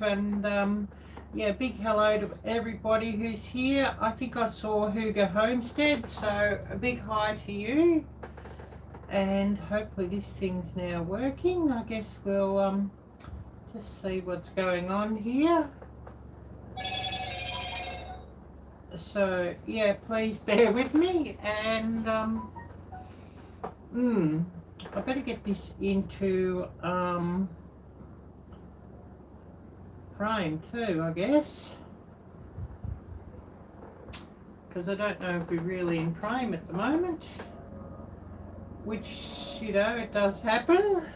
And yeah, big hello to everybody who's here. I think I saw Hugo Homestead, so a big hi to you. And hopefully this thing's now working. I guess we'll just see what's going on here. So yeah, please bear with me. And I better get this into frame too, I guess, because I don't know if we're really in frame at the moment, which, you know, it does happen.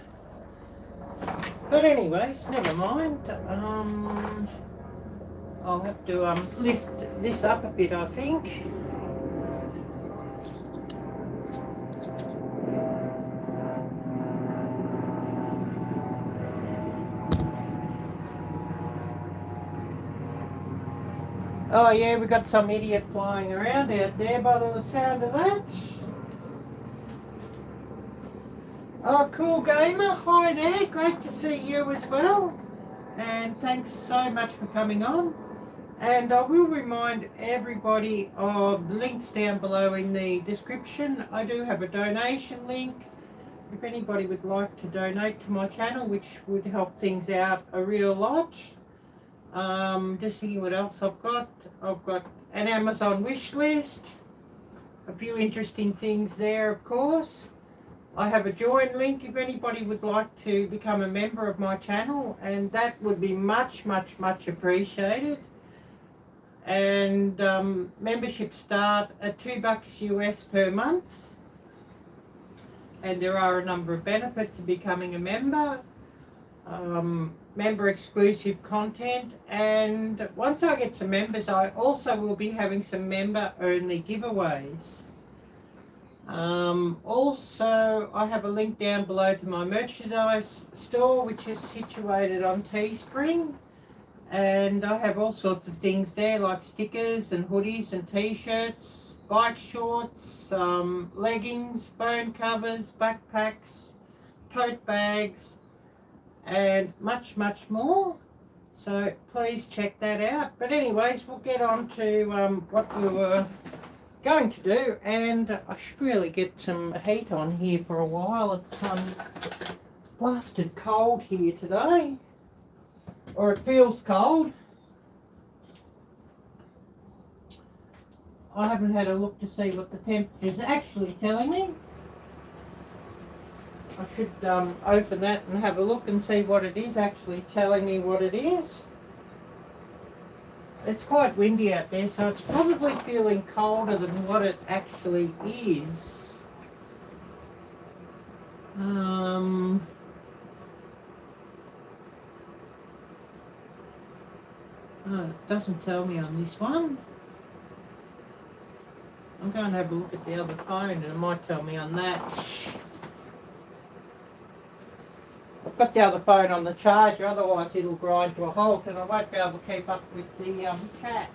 But anyways, never mind. I'll have to lift this up a bit, I think. Oh yeah, we got some idiot flying around out there by the sound of that. Oh, cool gamer, hi there, great to see you as well. And thanks so much for coming on. And I will remind everybody of the links down below in the description. I do have a donation link. If anybody would like to donate to my channel, which would help things out a real lot. Just thinking what else I've got. I've got an Amazon wish list, a few interesting things there, of course. I have a join link if anybody would like to become a member of my channel, and that would be much, much, much appreciated. And memberships start at $2 US per month, and there are a number of benefits of becoming a member. Member exclusive content, and once I get some members, I also will be having some member only giveaways. Also, I have a link down below to my merchandise store, which is situated on Teespring, and I have all sorts of things there, like stickers and hoodies and t-shirts, bike shorts, leggings, phone covers, backpacks, tote bags, and much, much more. So please check that out. But anyways, we'll get on to what we were going to do, and I should really get some heat on here for a while. It's blasted cold here today, or it feels cold. I haven't had a look to see what the temperature is actually telling me. I should open that and have a look and see what it is actually telling me what it is. It's quite windy out there, so it's probably feeling colder than what it actually is. Oh, it doesn't tell me on this one. I'm going to have a look at the other phone and it might tell me on that. I've got the other phone on the charger, otherwise it'll grind to a halt and I won't be able to keep up with the chat.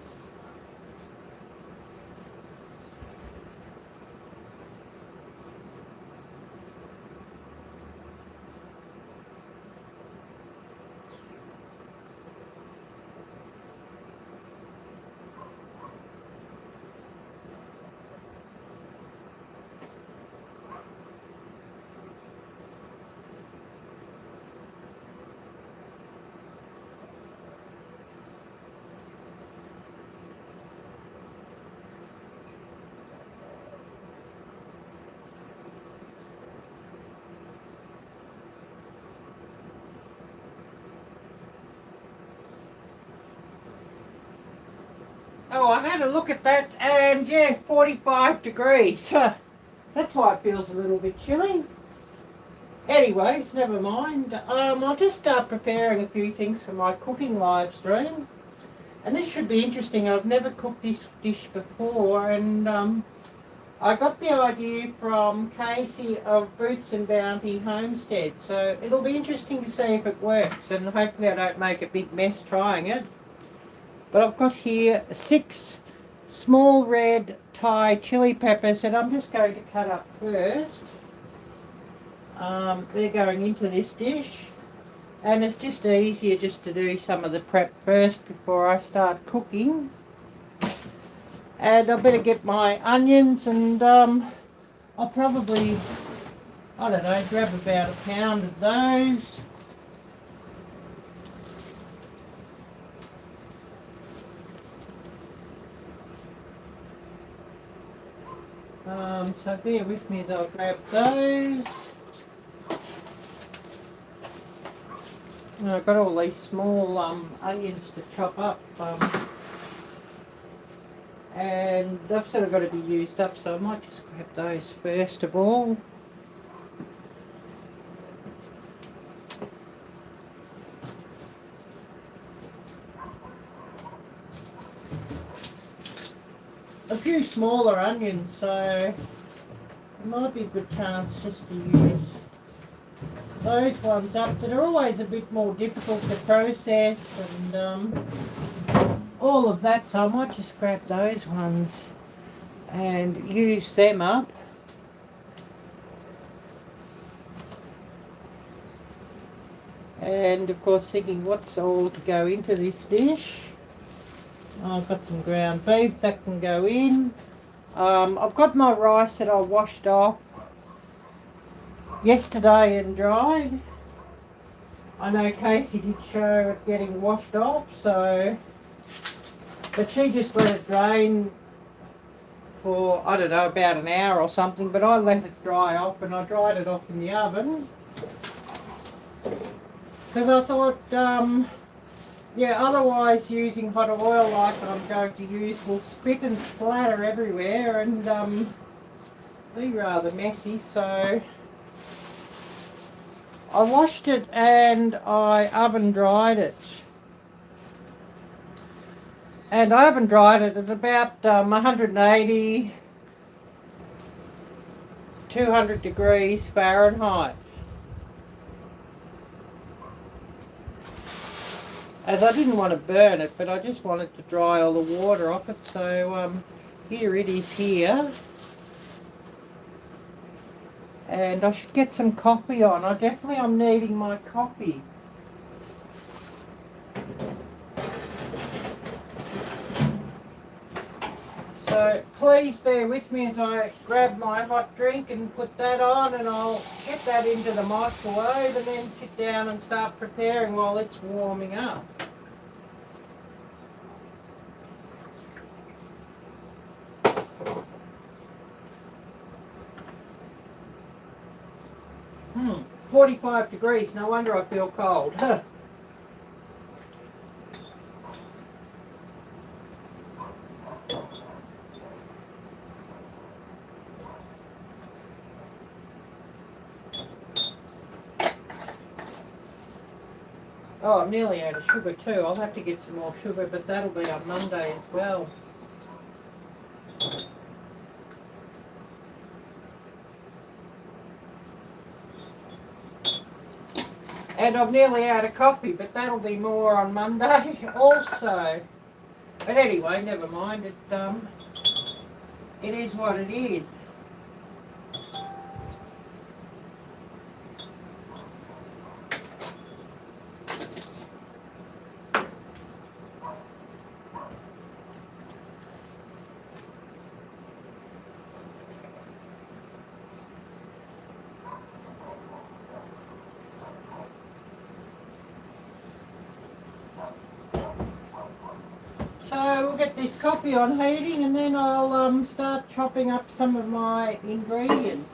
Oh, I had a look at that, and yeah, 45 degrees. That's why it feels a little bit chilly. Anyways, never mind. I'll just start preparing a few things for my cooking live stream. And this should be interesting. I've never cooked this dish before, and I got the idea from Casey of Boots and Bounty Homestead. So it'll be interesting to see if it works, and hopefully I don't make a big mess trying it. But I've got here 6 small red Thai chili peppers that I'm just going to cut up first. They're going into this dish. And it's just easier just to do some of the prep first before I start cooking. And I better get my onions, and I'll probably, I don't know, grab about a pound of those. So bear with me as I'll grab those. And I've got all these small onions to chop up. And they've sort of got to be used up, so I might just grab those first of all. A few smaller onions, so it might be a good chance just to use those ones up that are always a bit more difficult to process and all of that, so I might just grab those ones and use them up. And of course thinking what's all to go into this dish. I've got some ground beef that can go in. I've got my rice that I washed off yesterday and dried. I know Casey did show it getting washed off, so, but she just let it drain for, I don't know, about an hour or something, but I let it dry off and I dried it off in the oven. Because I thought, yeah, otherwise using hot oil like I'm going to use will spit and splatter everywhere and be rather messy, so I washed it and I oven dried it. And I oven dried it at about 180, 200 degrees Fahrenheit. As I didn't want to burn it, but I just wanted to dry all the water off it, so here it is here. And I should get some coffee on. I'm needing my coffee. So please bear with me as I grab my hot drink and put that on, and I'll get that into the microwave and then sit down and start preparing while it's warming up. Hmm, 45 degrees, no wonder I feel cold. Oh, I'm nearly out of sugar too. I'll have to get some more sugar, but that'll be on Monday as well. And I'm nearly out of coffee, but that'll be more on Monday also. But anyway, never mind. It is what it is. So we'll get this coffee on heating, and then I'll start chopping up some of my ingredients.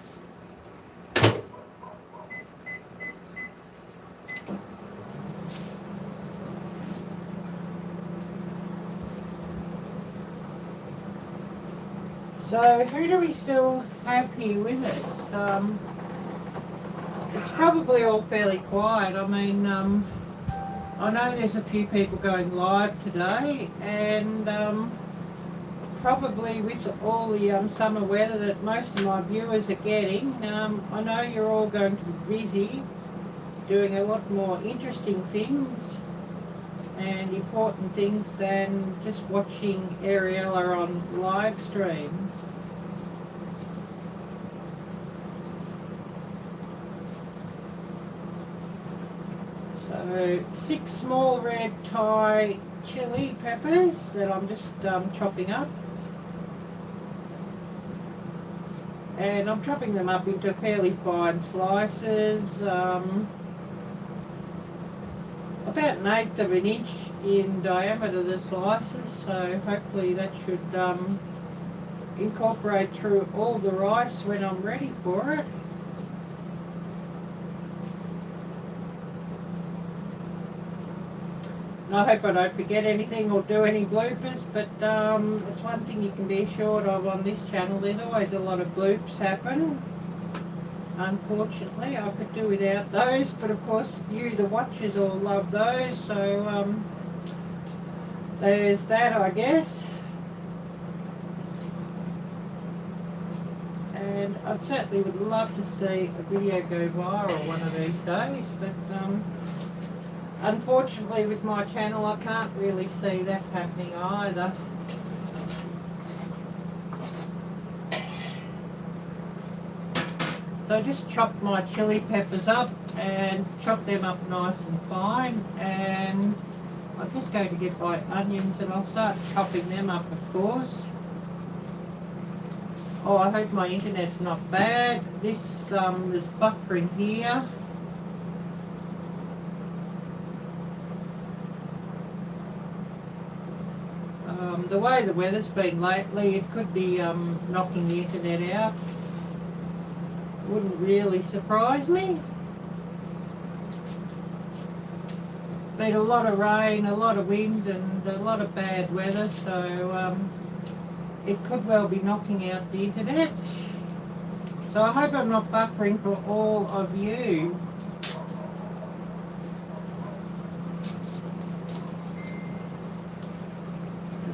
So who do we still have here with us? It's probably all fairly quiet. I mean, I know there's a few people going live today, and probably with all the summer weather that most of my viewers are getting, I know you're all going to be busy doing a lot more interesting things and important things than just watching Ariella on live stream. So So 6 small red Thai chili peppers that I'm just chopping up. And I'm chopping them up into fairly fine slices, about 1/8 of an inch in diameter, the slices, so hopefully that should incorporate through all the rice when I'm ready for it. And I hope I don't forget anything or do any bloopers, but it's one thing you can be assured of on this channel, there's always a lot of bloops happen. Unfortunately, I could do without those, but of course you, the watchers, all love those, so there's that, I guess. And I certainly would love to see a video go viral one of these days, but unfortunately with my channel I can't really see that happening either. So I just chopped my chili peppers up and chop them up nice and fine, and I'm just going to get my onions and I'll start chopping them up, of course. Oh, I hope my internet's not bad. This is buffering here. The way the weather's been lately, it could be knocking the internet out. Wouldn't really surprise me. Been a lot of rain, a lot of wind and a lot of bad weather, so it could well be knocking out the internet. So I hope I'm not buffering for all of you.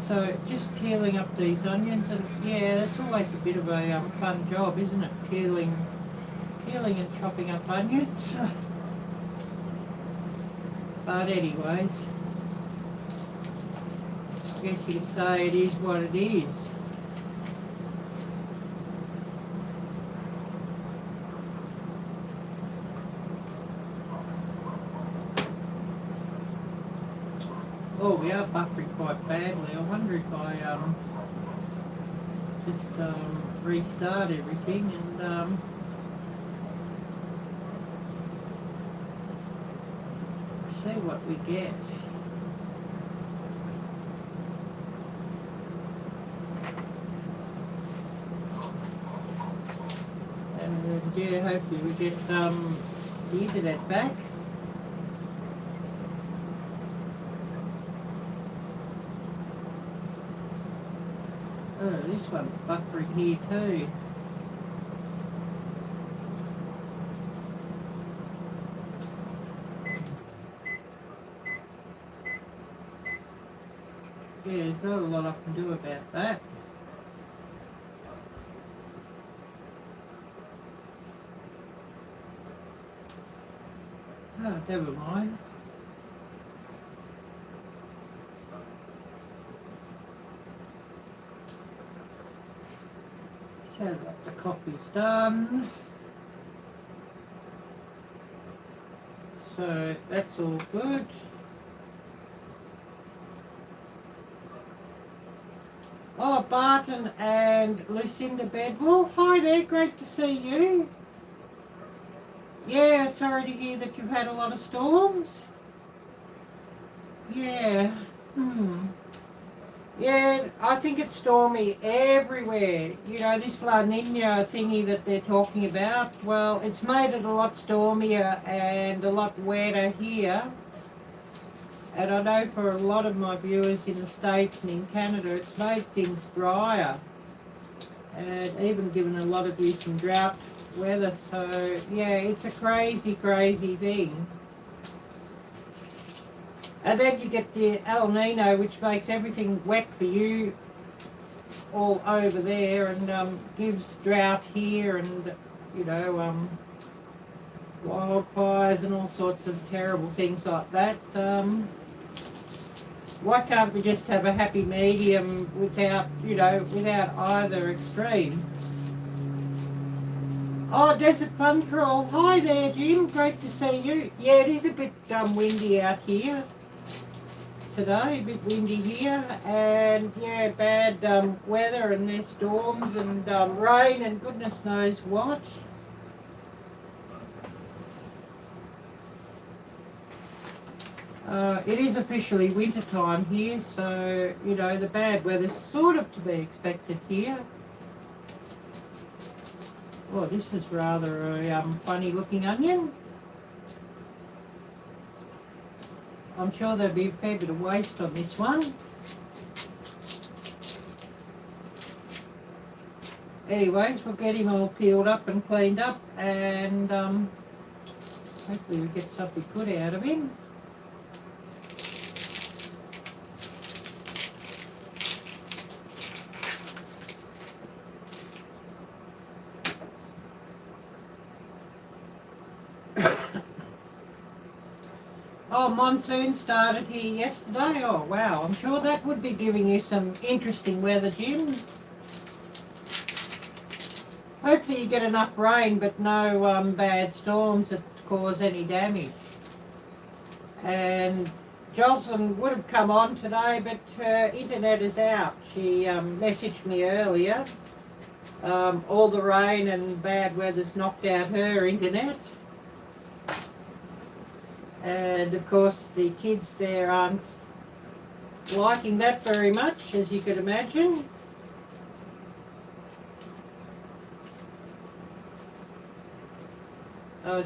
So just peeling up these onions, and yeah, that's always a bit of a fun job, isn't it? Peeling and chopping up onions. But anyways, I guess you could say it is what it is. Oh, we are buffering quite badly. I wonder if I just restart everything and see what we get. And yeah, hopefully we get the internet back. Oh, this one's buffering here too. Yeah, there's not a lot I can do about that. Oh, never mind. So that the coffee's done. So that's all good. Oh, Barton and Lucinda Bedwell. Hi there, great to see you. Yeah, sorry to hear that you've had a lot of storms. Yeah. Yeah, I think it's stormy everywhere. You know, this La Nina thingy that they're talking about, well, it's made it a lot stormier and a lot wetter here. And I know for a lot of my viewers in the States and in Canada, it's made things drier. And even given a lot of you some drought weather. So, yeah, it's a crazy, crazy thing. And then you get the El Nino, which makes everything wet for you all over there and gives drought here and, you know, wildfires and all sorts of terrible things like that. Why can't we just have a happy medium without, you know, without either extreme? Oh, Desert Fun Crawl. Hi there, Jim. Great to see you. Yeah, it is a bit windy out here today. A bit windy here. And, yeah, bad weather, and there's storms and rain and goodness knows what. It is officially winter time here, so, you know, the bad weather's sort of to be expected here. Oh, this is rather a funny looking onion. I'm sure there'll be a fair bit of waste on this one. Anyways, we'll get him all peeled up and cleaned up, and hopefully we get something good out of him. Oh, monsoon started here yesterday. Oh, wow. I'm sure that would be giving you some interesting weather, Jim. Hopefully you get enough rain, but no bad storms that cause any damage. And Jocelyn would have come on today, but her internet is out. She messaged me earlier. All the rain and bad weather's knocked out her internet. And of course the kids there aren't liking that very much, as you could imagine.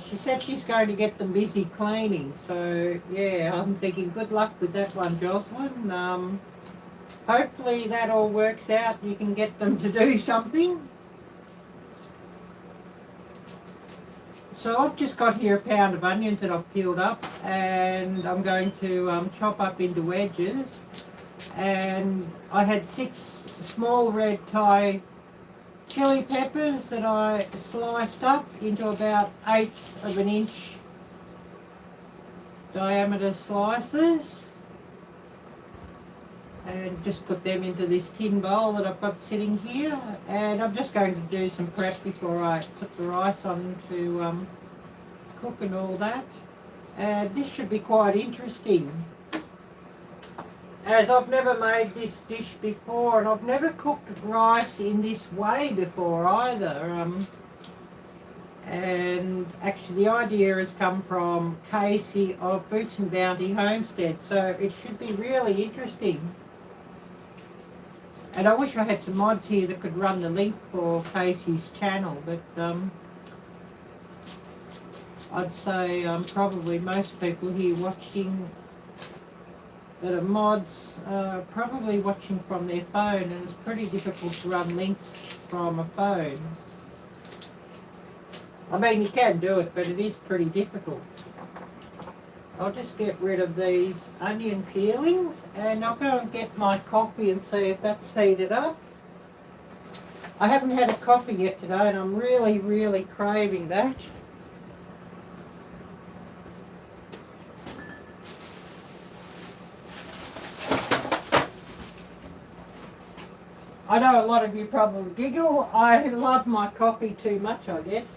She said she's going to get them busy cleaning, so yeah, I'm thinking good luck with that one, Jocelyn. Hopefully that all works out and you can get them to do something. So I've just got here a pound of onions that I've peeled up, and I'm going to chop up into wedges. And I had 6 small red Thai chili peppers that I sliced up into about 1/8 of an inch diameter slices. And just put them into this tin bowl that I've got sitting here. And I'm just going to do some prep before I put the rice on to cook and all that. And this should be quite interesting, as I've never made this dish before, and I've never cooked rice in this way before either. And actually the idea has come from Casey of Boots and Bounty Homestead, so it should be really interesting. And I wish I had some mods here that could run the link for Casey's channel, but I'd say probably most people here watching that are mods probably watching from their phone, and it's pretty difficult to run links from a phone. I mean, you can do it, but it is pretty difficult. I'll just get rid of these onion peelings, and I'll go and get my coffee and see if that's heated up. I haven't had a coffee yet today, and I'm really, really craving that. I know a lot of you probably giggle. I love my coffee too much, I guess.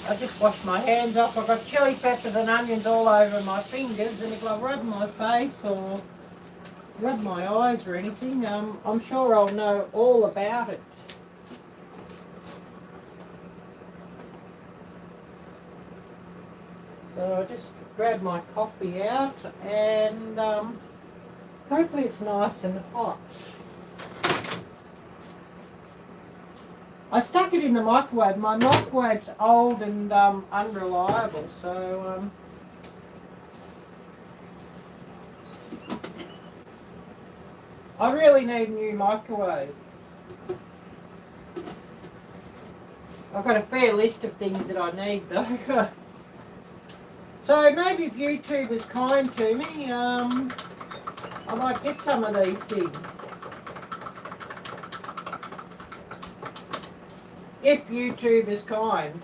I just wash my hands off. I've got chili peppers and onions all over my fingers, and if I rub my face or rub my eyes or anything, I'm sure I'll know all about it. So I just grab my coffee out, and hopefully it's nice and hot. I stuck it in the microwave. My microwave's old and unreliable, so I really need a new microwave. I've got a fair list of things that I need though. So maybe if YouTube is kind to me, I might get some of these things. If YouTube is kind.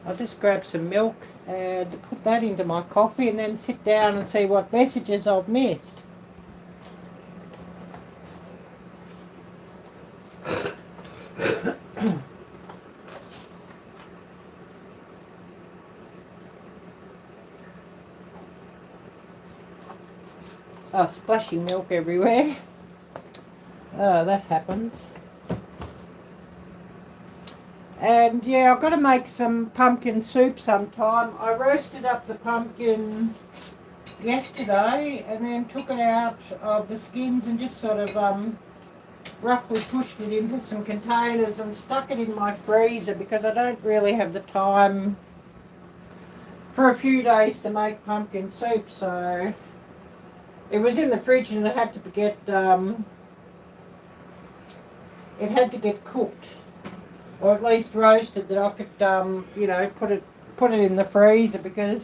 I'll just grab some milk and put that into my coffee, and then sit down and see what messages I've missed. Oh, splashing milk everywhere. Oh, that happens. And yeah, I've got to make some pumpkin soup sometime. I roasted up the pumpkin yesterday and then took it out of the skins and just sort of roughly pushed it into some containers and stuck it in my freezer because I don't really have the time for a few days to make pumpkin soup. So it was in the fridge and it had to get cooked, or at least roasted, that I could you know, put it in the freezer, because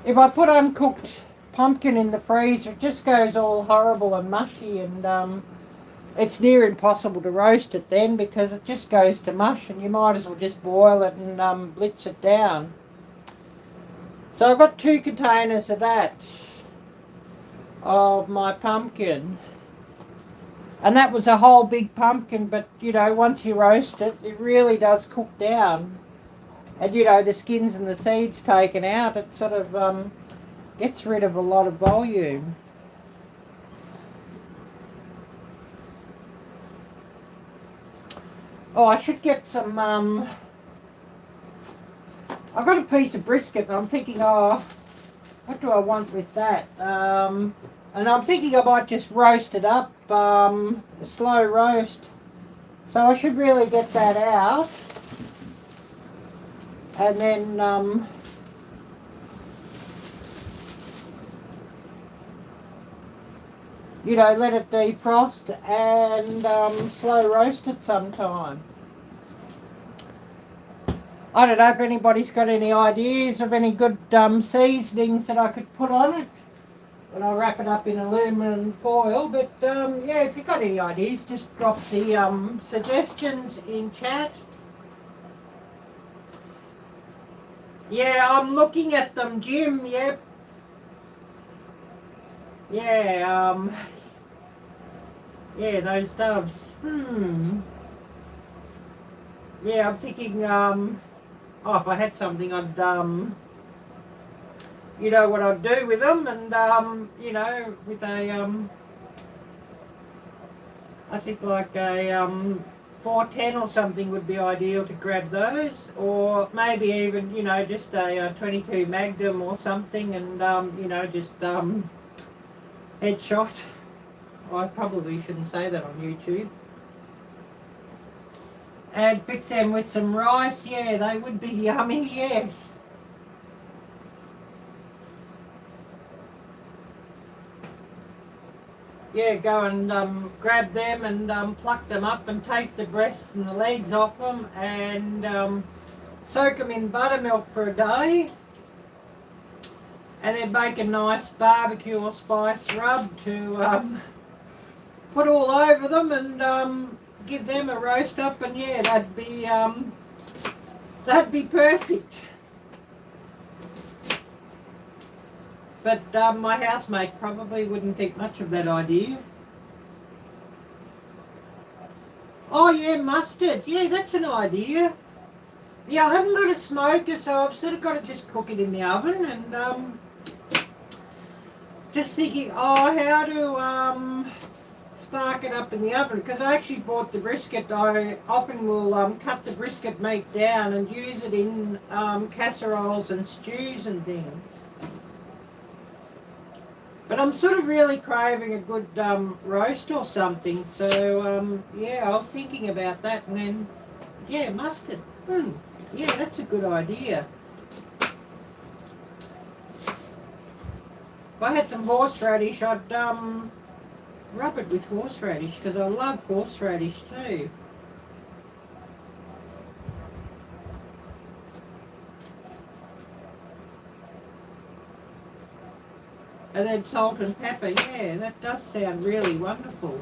if I put uncooked pumpkin in the freezer, it just goes all horrible and mushy, and it's near impossible to roast it then because it just goes to mush, and you might as well just boil it and blitz it down. So I've got 2 containers of that, of my pumpkin. And that was a whole big pumpkin, but you know, once you roast it, it really does cook down. And you know, the skins and the seeds taken out, it sort of gets rid of a lot of volume. Oh, I should get some, I've got a piece of brisket and I'm thinking, oh, what do I want with that? And I'm thinking I might just roast it up, a slow roast. So I should really get that out. And then, you know, let it defrost and slow roast it sometime. I don't know if anybody's got any ideas of any good seasonings that I could put on it. And I'll wrap it up in aluminum foil, but yeah, if you've got any ideas, just drop the suggestions in chat. Yeah, I'm looking at them, Jim. Yep. Yeah, yeah, those doves. Yeah, I'm thinking, oh, if I had something, I'd you know what I'd do with them, and you know, with a I think like a 410 or something would be ideal to grab those, or maybe even, you know, just a 22 Magnum or something, and you know, just headshot. I probably shouldn't say that on YouTube. And fix them with some rice. Yeah, they would be yummy. Yes. Yeah, go and grab them and pluck them up and take the breasts and the legs off them, and soak them in buttermilk for a day, and then make a nice barbecue or spice rub to put all over them, and give them a roast up, and yeah, that'd be perfect. But my housemate probably wouldn't think much of that idea. Oh yeah, mustard. Yeah, that's an idea. Yeah, I haven't got a smoker, so I've sort of got to just cook it in the oven, and just thinking, oh, how to spark it up in the oven, because I actually bought the brisket. I often will cut the brisket meat down and use it in casseroles and stews and things. But I'm sort of really craving a good roast or something, so yeah, I was thinking about that, and then, yeah, mustard. Yeah, that's a good idea. If I had some horseradish, I'd rub it with horseradish, because I love horseradish too. And then salt and pepper. Yeah, that does sound really wonderful.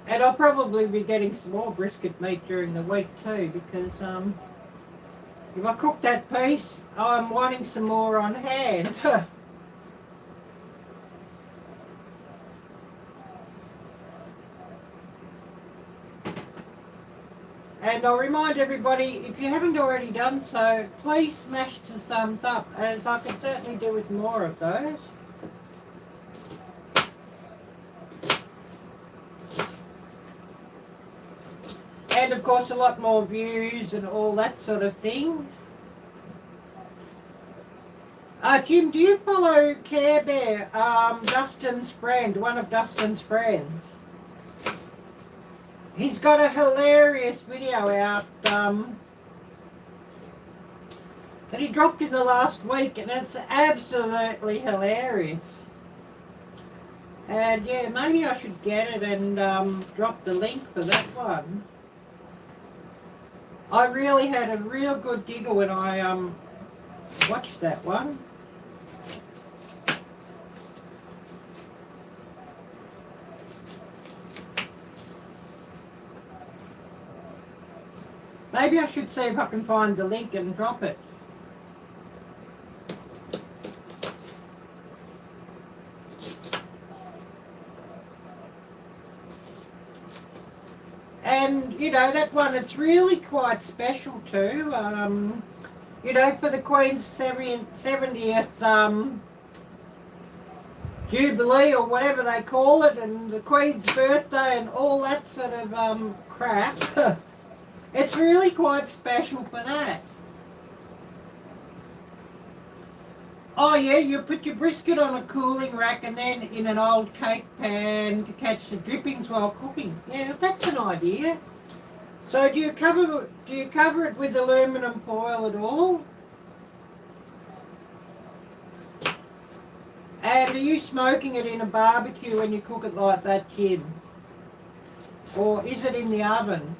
And I'll probably be getting some more brisket meat during the week too, because if I cook that piece, I'm wanting some more on hand. And I'll remind everybody, if you haven't already done so, please smash the thumbs up, as I can certainly do with more of those. And of course a lot more views and all that sort of thing. Jim, do you follow Care Bear, Dustin's friend, one of Dustin's friends? He's got a hilarious video out that he dropped in the last week, and it's absolutely hilarious. And yeah, maybe I should get it and drop the link for that one. I really had a real good giggle when I watched that one. Maybe I should see if I can find the link and drop it. And, you know, that one, it's really quite special too. You know, for the Queen's 70th Jubilee or whatever they call it, and the Queen's birthday and all that sort of crap. It's really quite special for that. Oh yeah, you put your brisket on a cooling rack and then in an old cake pan to catch the drippings while cooking. Yeah, that's an idea. So do you cover it with aluminum foil at all? And are you smoking it in a barbecue when you cook it like that, Jim? Or is it in the oven?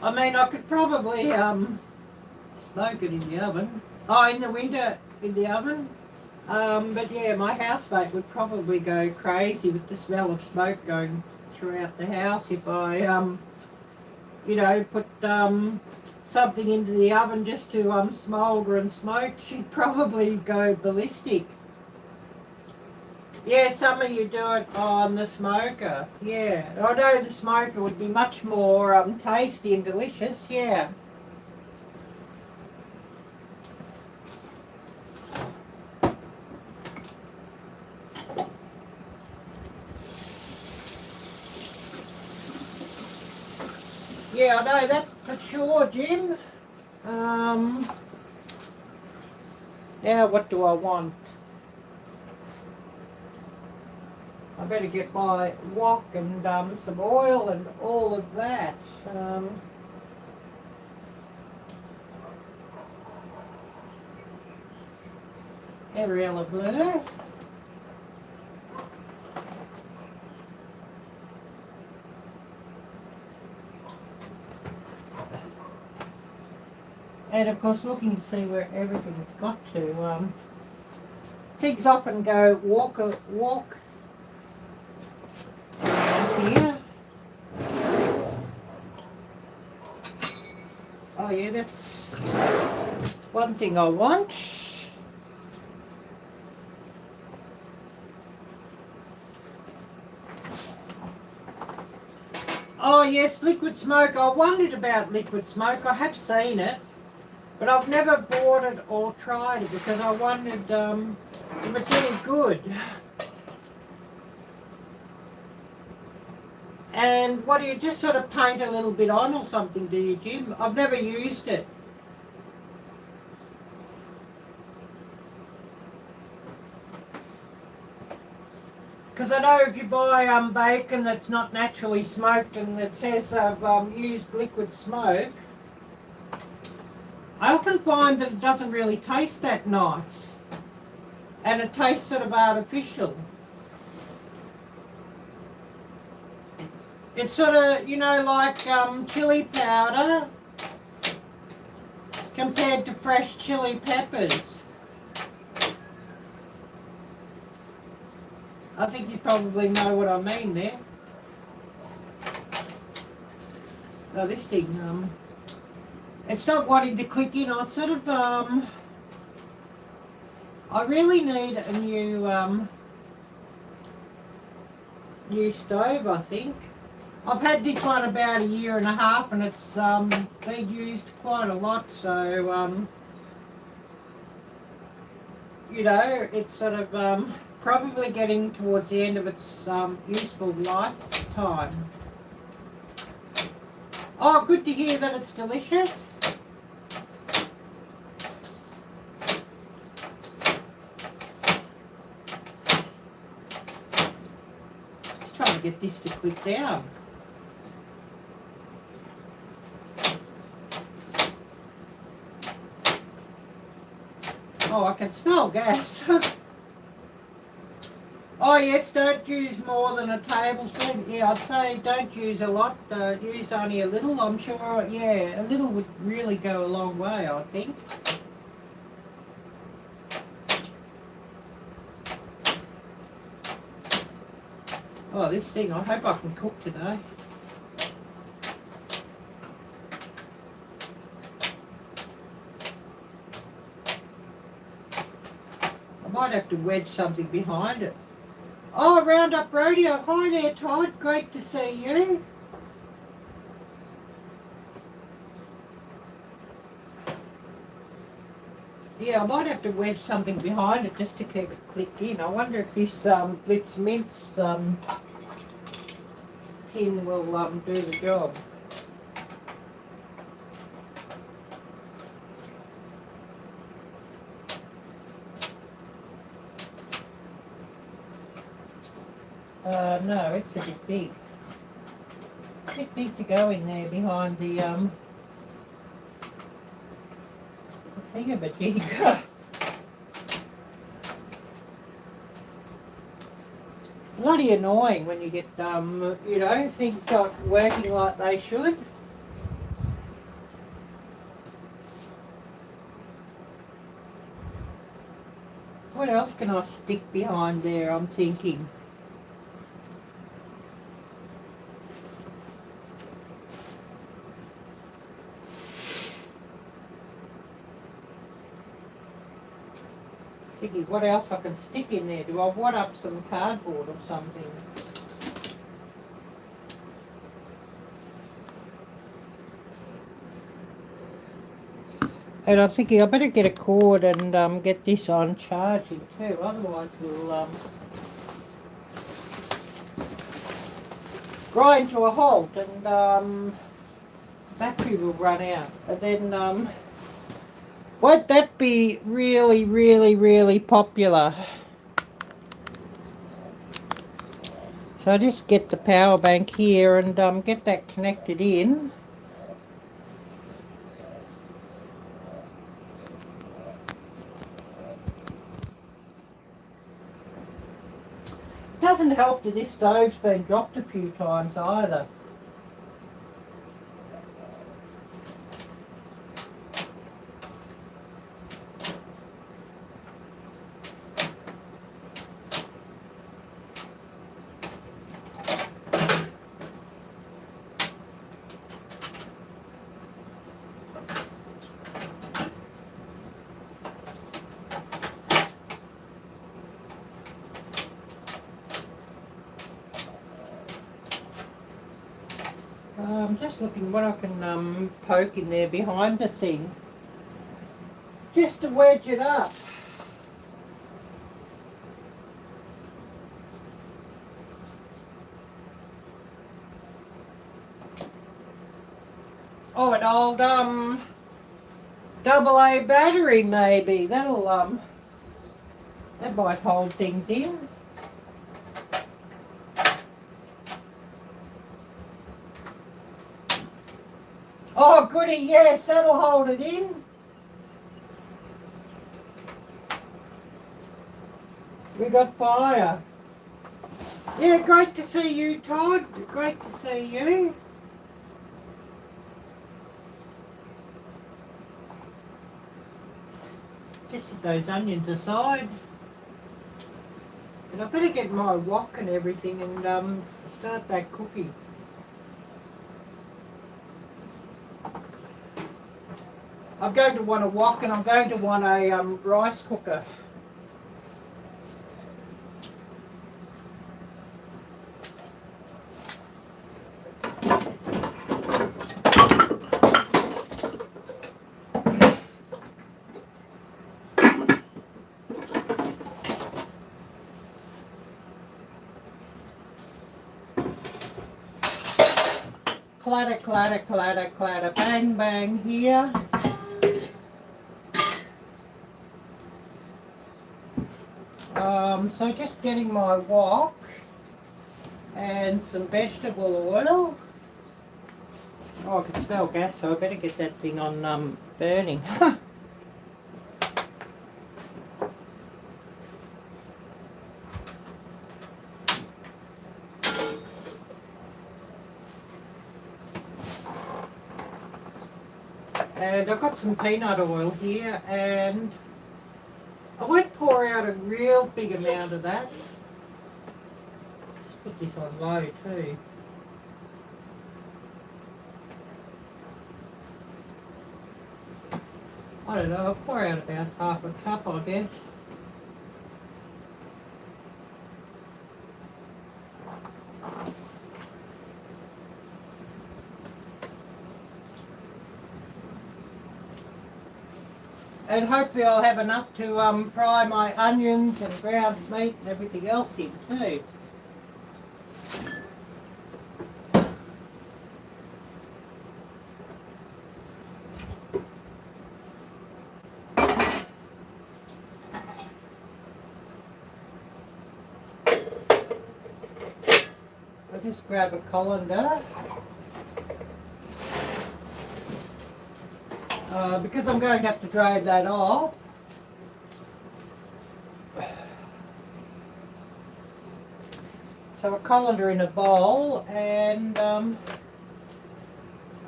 I mean, I could probably smoke it in the oven. Oh, in the winter, in the oven. But yeah, my housemate would probably go crazy with the smell of smoke going throughout the house if I, you know, put something into the oven just to smoulder and smoke. She'd probably go ballistic. Yeah, some of you do it on the smoker. Yeah, I know the smoker would be much more tasty and delicious. Yeah. Yeah, I know that for sure, Jim. Now what do I want? I better get my wok and some oil and all of that. Arielle blur. And of course looking to see where everything's got to. Things often go walk here. Oh yeah, that's one thing I want. Oh yes, liquid smoke. I wondered about liquid smoke. I have seen it, but I've never bought it or tried it because I wondered if it's any good. And what do you just sort of paint a little bit on or something, do you, Jim? I've never used it. Because I know if you buy bacon that's not naturally smoked and it says I've used liquid smoke, I often find that it doesn't really taste that nice. And it tastes sort of artificial. It's sort of, you know, like chili powder compared to fresh chili peppers. I think you probably know what I mean there. Oh, this thing, it's not wanting to click in. I sort of, I really need a new stove, I think. I've had this one about 1.5 years and it's been used quite a lot, so you know, it's sort of probably getting towards the end of its useful lifetime. Oh, good to hear that it's delicious. Just trying to get this to click down. Oh, I can smell gas. Oh yes, don't use more than a tablespoon. Yeah, I'd say don't use a lot. Use only a little. I'm sure, yeah, a little would really go a long way, I think. Oh, this thing, I hope I can cook today. I might have to wedge something behind it. Oh, Roundup Radio. Hi there, Todd. Great to see you. Yeah, I might have to wedge something behind it just to keep it clicked in. I wonder if this Blitz Mince tin will do the job. No, it's a bit big. A bit big to go in there behind the thingamajig. Bloody annoying when you get you know, things not working like they should. What else can I stick behind there, I'm thinking? Thinking what else I can stick in there. Do I want up some cardboard or something? And I'm thinking I better get a cord and get this on charging too, otherwise we'll grind to a halt and battery will run out. And then won't that be really, really, really popular? So I just get the power bank here and get that connected in. Doesn't help that this stove's been dropped a few times either. I'm just looking what I can poke in there behind the thing, just to wedge it up. Oh, an old AA battery maybe. That'll that might hold things in. Oh goody, yes, that'll hold it in. We got fire. Yeah, great to see you, Todd. Great to see you. Just set those onions aside. And I better get my wok and everything and start that cooking. I'm going to want a wok and I'm going to want a rice cooker. Clatter, clatter, clatter, clatter, bang, bang here. So just getting my wok and some vegetable oil. Oh, I can smell gas, so I better get that thing on burning. And I've got some peanut oil here, and I won't pour out a real big amount of that. Just put this on low too. I don't know, I'll pour out about half a cup, I guess. And hopefully I'll have enough to fry my onions and ground meat and everything else in too. I'll just grab a colander. Because I'm going to have to drain that off. So a colander in a bowl, and I'll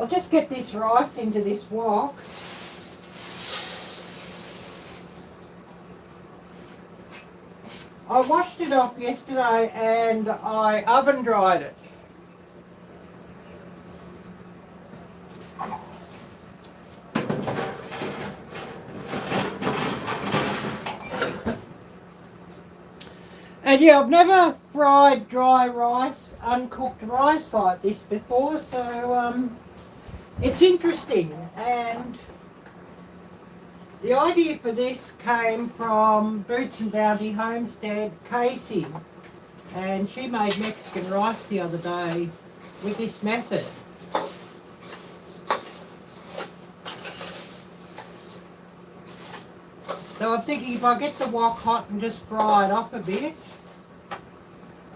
just get this rice into this wok. I washed it off yesterday and I oven dried it. And yeah, I've never fried dry rice, uncooked rice like this before, so it's interesting. And the idea for this came from Boots and Bounty Homestead, Casey, and she made Mexican rice the other day with this method. So I'm thinking if I get the wok hot and just fry it up a bit,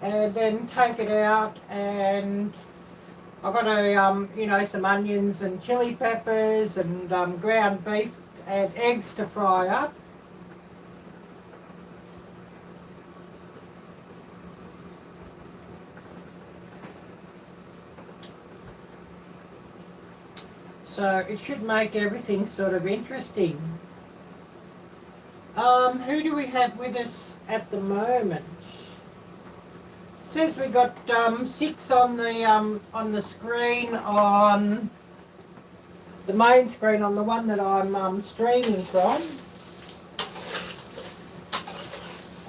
and then take it out, and I've got a, you know, some onions and chili peppers and ground beef and eggs to fry up. So it should make everything sort of interesting. Who do we have with us at the moment? It says we got 6 on the screen, on the main screen, on the one that I'm streaming from,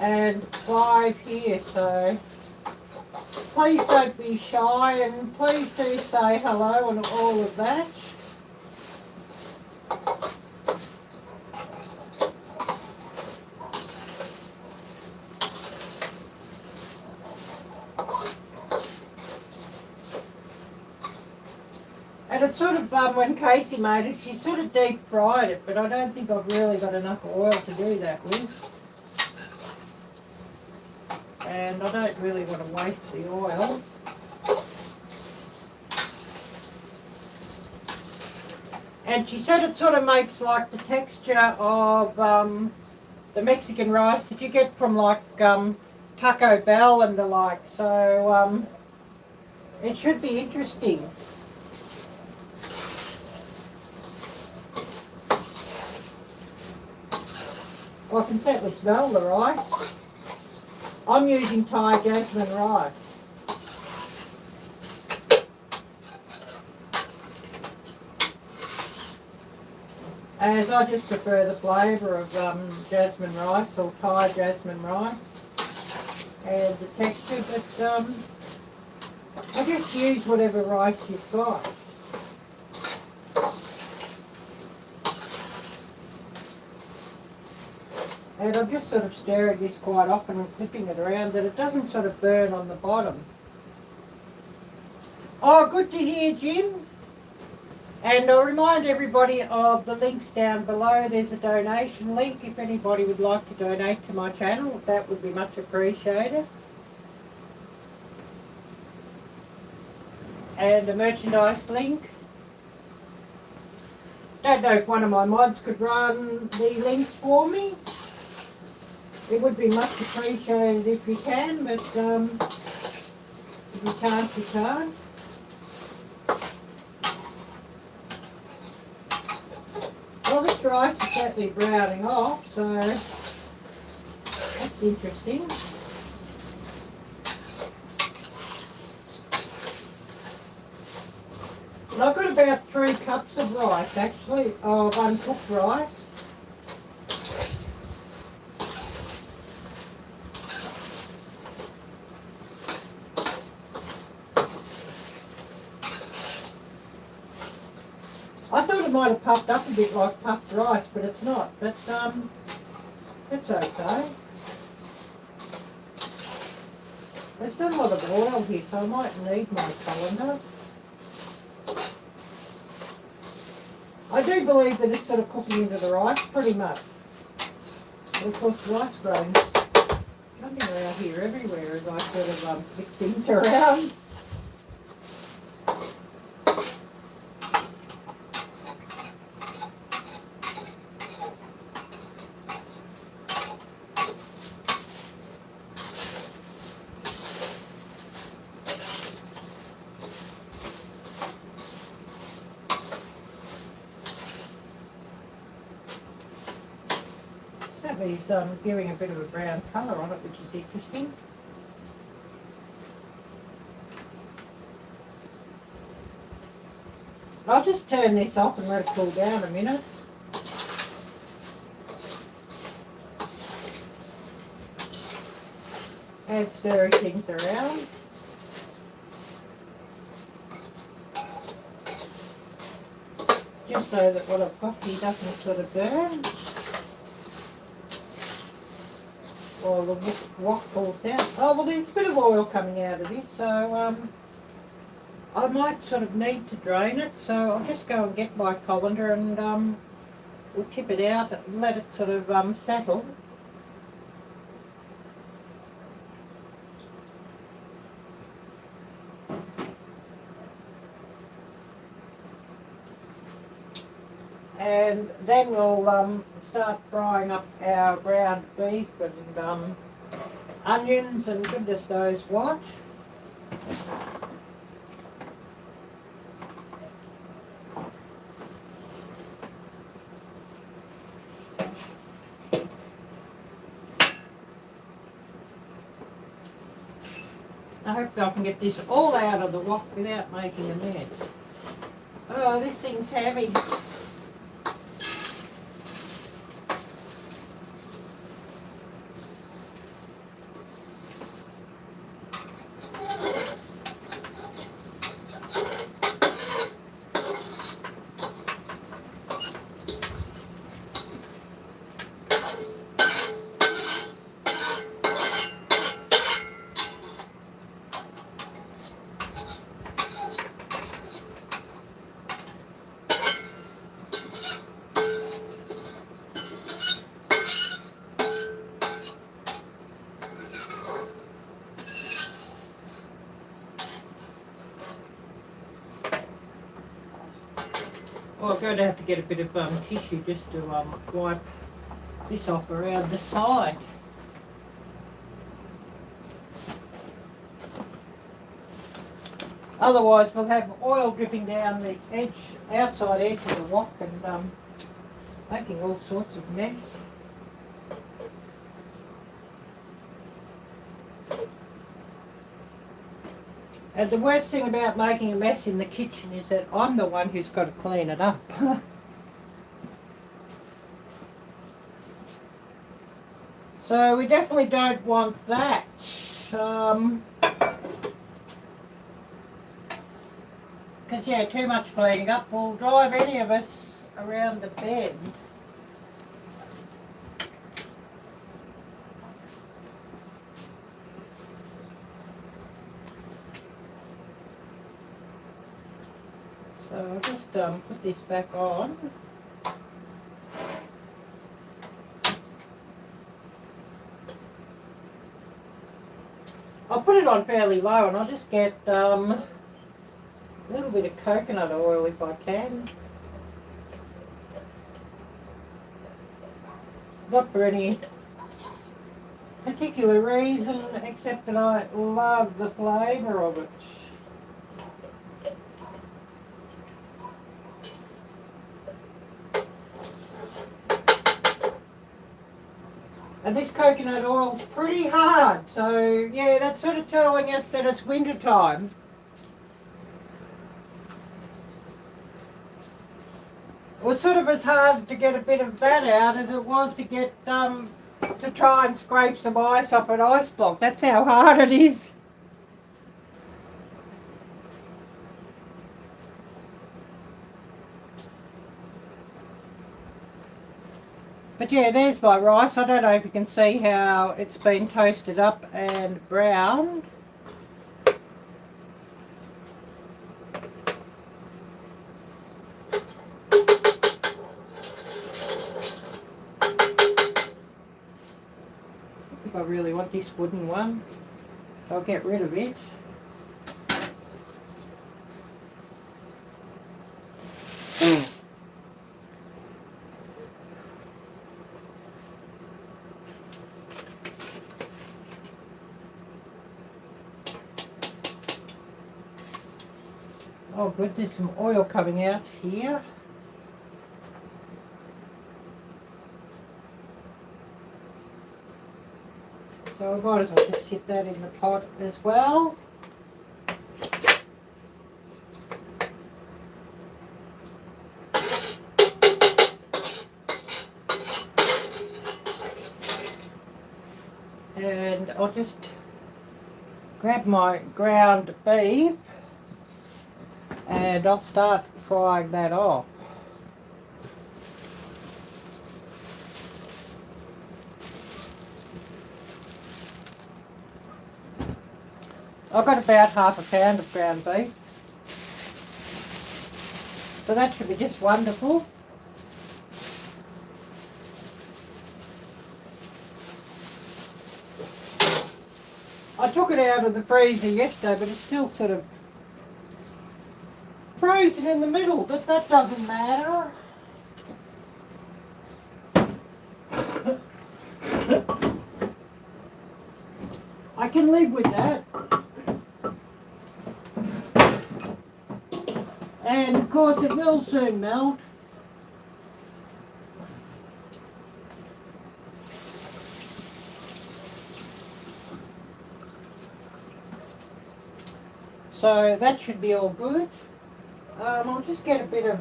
and 5 here. So please don't be shy, and please do say hello and all of that. And it's sort of, when Casey made it, she sort of deep fried it, but I don't think I've really got enough oil to do that with. And I don't really want to waste the oil. And she said it sort of makes like the texture of the Mexican rice that you get from like Taco Bell and the like. So it should be interesting. I can certainly smell the rice. I'm using Thai jasmine rice. as I just prefer the flavour of jasmine rice or Thai jasmine rice and the texture, but I just use whatever rice you've got. And I'm just sort of stirring this quite often and flipping it around that it doesn't sort of burn on the bottom. Oh, good to hear, Jim. And I'll remind everybody of the links down below. There's a donation link if anybody would like to donate to my channel. That would be much appreciated. And a merchandise link. Don't know if one of my mods could run the links for me. It would be much appreciated if you can, but if you can't, you can't. Well, this rice is certainly browning off, so that's interesting. And I've got about 3 cups of rice, actually, of uncooked rice. I thought it might have puffed up a bit like puffed rice, but it's not. But it's okay. There's not a lot of oil here, so I might need my colander. I do believe that it's sort of cooking into the rice pretty much. But of course, rice grains jumping around here everywhere as I sort of flick things around. He's giving a bit of a brown colour on it, which is interesting. I'll just turn this off and let it cool down a minute. And stirring things around. Just so that what I've got here doesn't sort of burn. While the wok cools down. Oh, well, there's a bit of oil coming out of this, so I might sort of need to drain it, so I'll just go and get my colander and we'll tip it out and let it sort of settle. And then we'll start frying up our ground beef and onions and goodness knows what. I hope I can get this all out of the wok without making a mess. Oh, this thing's heavy. Oh, I'm going to have to get a bit of tissue just to wipe this off around the side. Otherwise we'll have oil dripping down the edge, outside edge of the wok and making all sorts of mess. And the worst thing about making a mess in the kitchen is that I'm the one who's got to clean it up. So we definitely don't want that. Because yeah, too much cleaning up will drive any of us around the bend. So I'll just put this back on. I'll put it on fairly low and I'll just get a little bit of coconut oil if I can. Not for any particular reason except that I love the flavour of it. And this coconut oil's pretty hard, so yeah, that's sort of telling us that it's winter time. It was sort of as hard to get a bit of that out as it was to get to try and scrape some ice off an ice block. That's how hard it is. But yeah, there's my rice. I don't know if you can see how it's been toasted up and browned. I think I really want this wooden one, so I'll get rid of it. Oh good, there's some oil coming out here. So I might as well just sit that in the pot as well. And I'll just grab my ground beef and I'll start frying that off. I've got about half a pound of ground beef, so that should be just wonderful. I took it out of the freezer yesterday, but it's still sort of frozen in the middle, but that doesn't matter. I can live with that. And of course it will soon melt. So that should be all good. I'll just get a bit of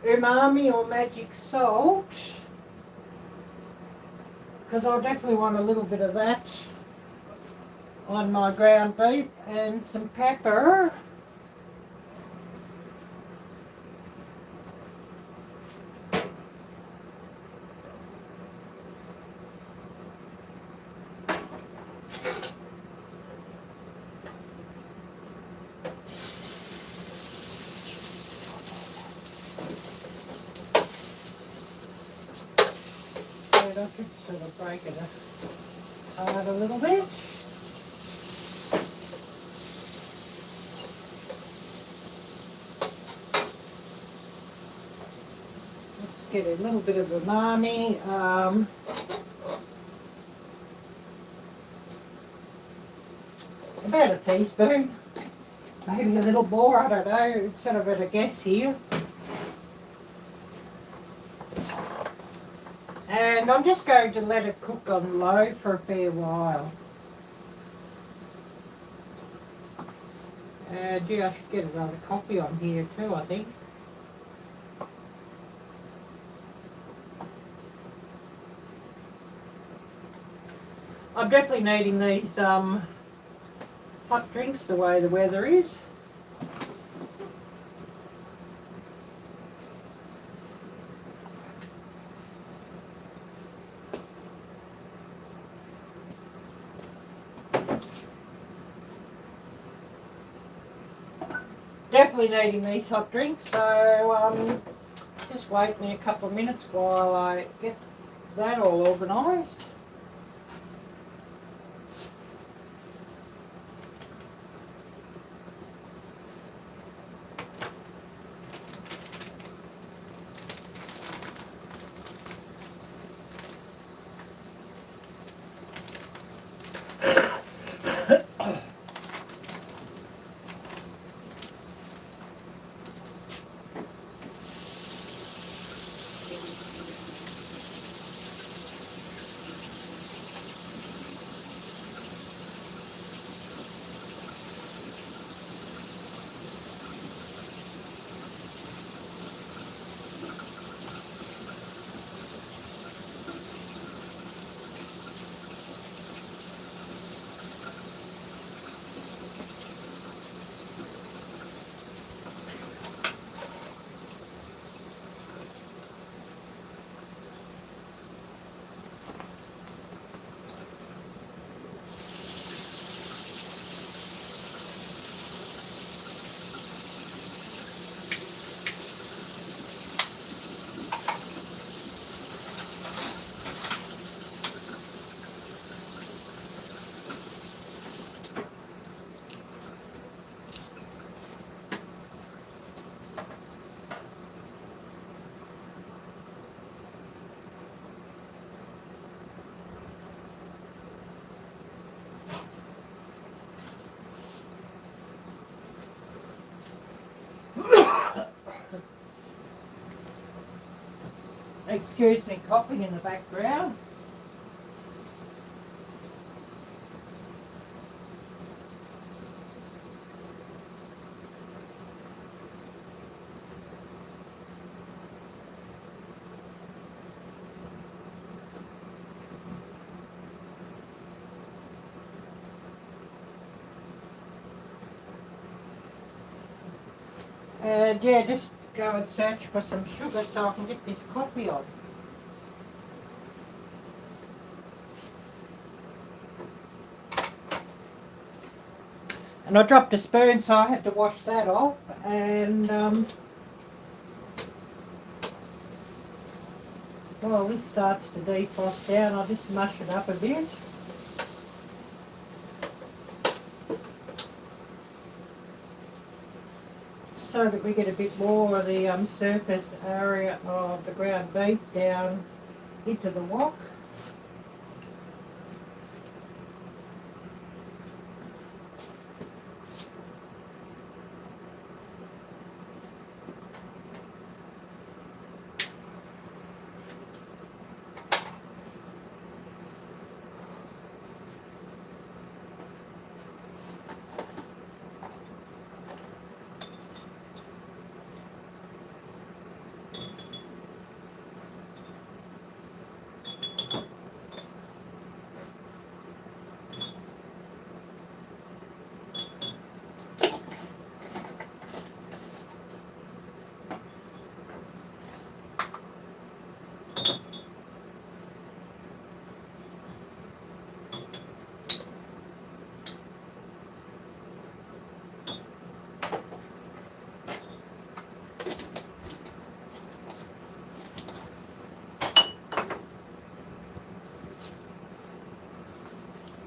umami or magic salt, because I'll definitely want a little bit of that on my ground beef, and some pepper. I'll just sort of break it apart a little bit. Let's get a little bit of umami. About a teaspoon, maybe a little more, I don't know, it's sort of at a guess here. And I'm just going to let it cook on low for a fair while. Gee, I should get another coffee on here too, I think. I'm definitely needing these hot drinks the way the weather is. Definitely needing these hot drinks, so just wait me a couple of minutes while I get that all organised. Excuse me coughing in the background. And yeah, just go and search for some sugar so I can get this coffee on. And I dropped a spoon, so I had to wash that off. And while this starts to defrost down, I'll just mush it up a bit. So that we get a bit more of the surface area of the ground beef down into the wok.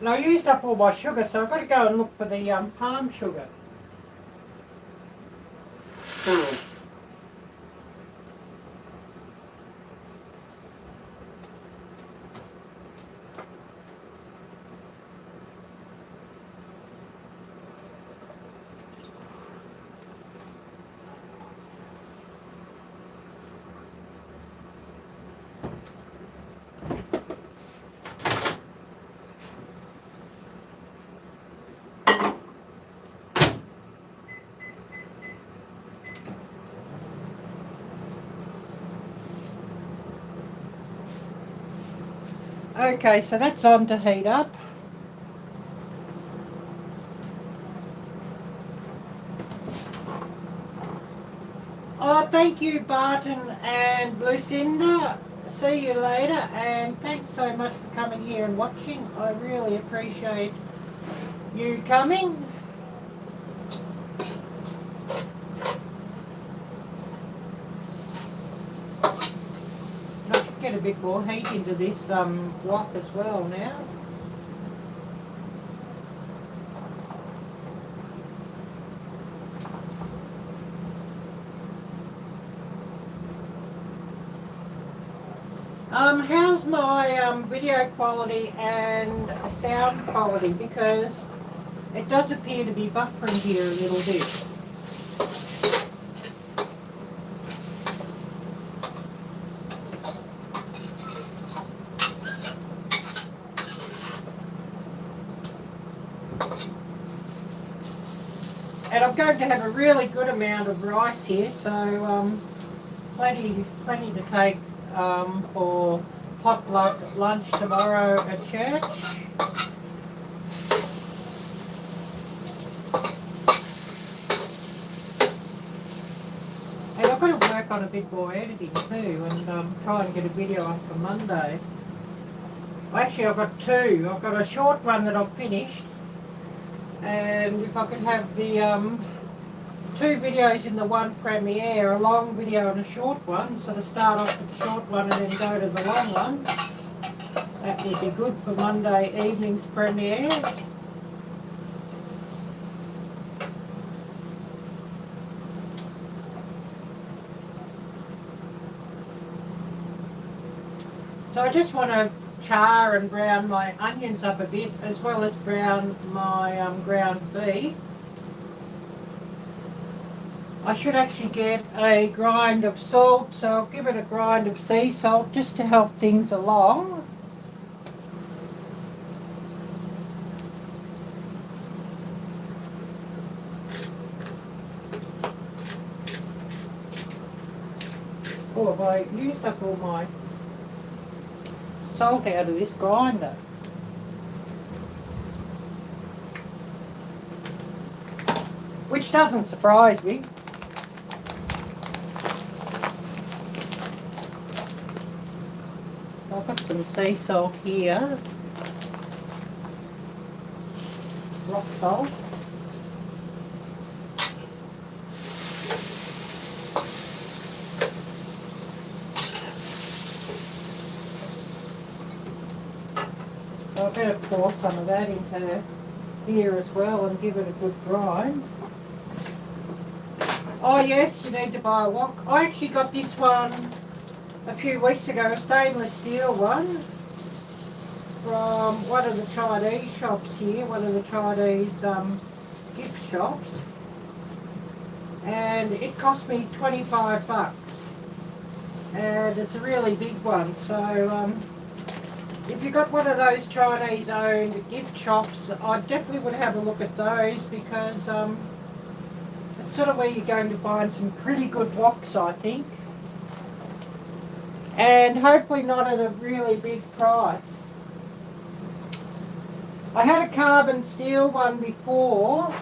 And I used up all my sugar, so I've got to go and look for the palm sugar. Okay, so that's on to heat up. Oh, thank you, Barton and Lucinda. See you later, and thanks so much for coming here and watching. I really appreciate you coming. I should get a bit more heat into this wok as well now. How's my video quality and sound quality? Because it does appear to be buffering here a little bit. And I'm going to have a really good amount of rice here, so plenty to take for potluck lunch tomorrow at church. And I've got to work on a bit more editing too, and try and get a video up for Monday. Actually, I've got two. I've got a short one that I've finished, and if I could have the two videos in the one premiere, a long video and a short one, so to start off with the short one and then go to the long one, that would be good for Monday evening's premiere. So I just want to char and brown my onions up a bit, as well as brown my ground beef. I should actually get a grind of salt, so I'll give it a grind of sea salt just to help things along. Oh, have I used up all my salt out of this grinder? Which doesn't surprise me. I've got some sea salt here, rock salt. So I better pour some of that into here as well and give it a good grind. Oh yes, you need to buy a wok. I actually got this one a few weeks ago, a stainless steel one from one of the Chinese shops here, one of the Chinese gift shops, and it cost me 25 bucks, and it's a really big one. So if you got one of those Chinese owned gift shops, I definitely would have a look at those, because it's sort of where you're going to find some pretty good woks, I think. And hopefully not at a really big price. I had a carbon steel one before,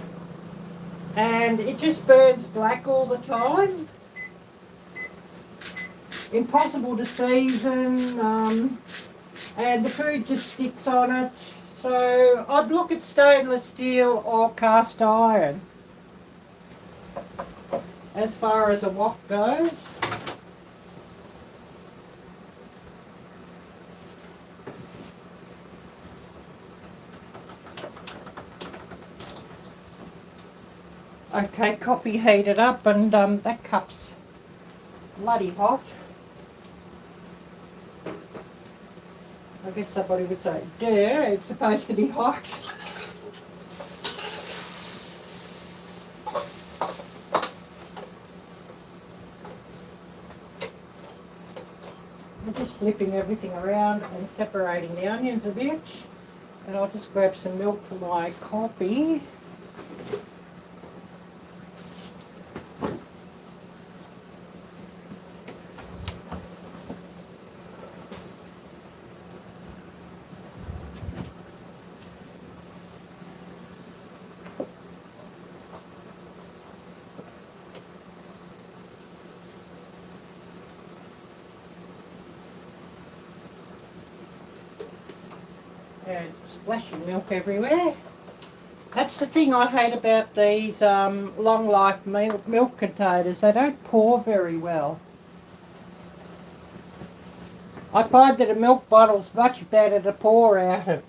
and it just burns black all the time. Impossible to season, and the food just sticks on it. So I'd look at stainless steel or cast iron as far as a wok goes. Okay, coffee heated up, and that cup's bloody hot. I guess somebody would say, yeah, it's supposed to be hot. I'm just flipping everything around and separating the onions a bit. And I'll just grab some milk for my coffee. Yeah, splashing milk everywhere. That's the thing I hate about these long life milk containers. They don't pour very well. I find that a milk bottle's much better to pour out of.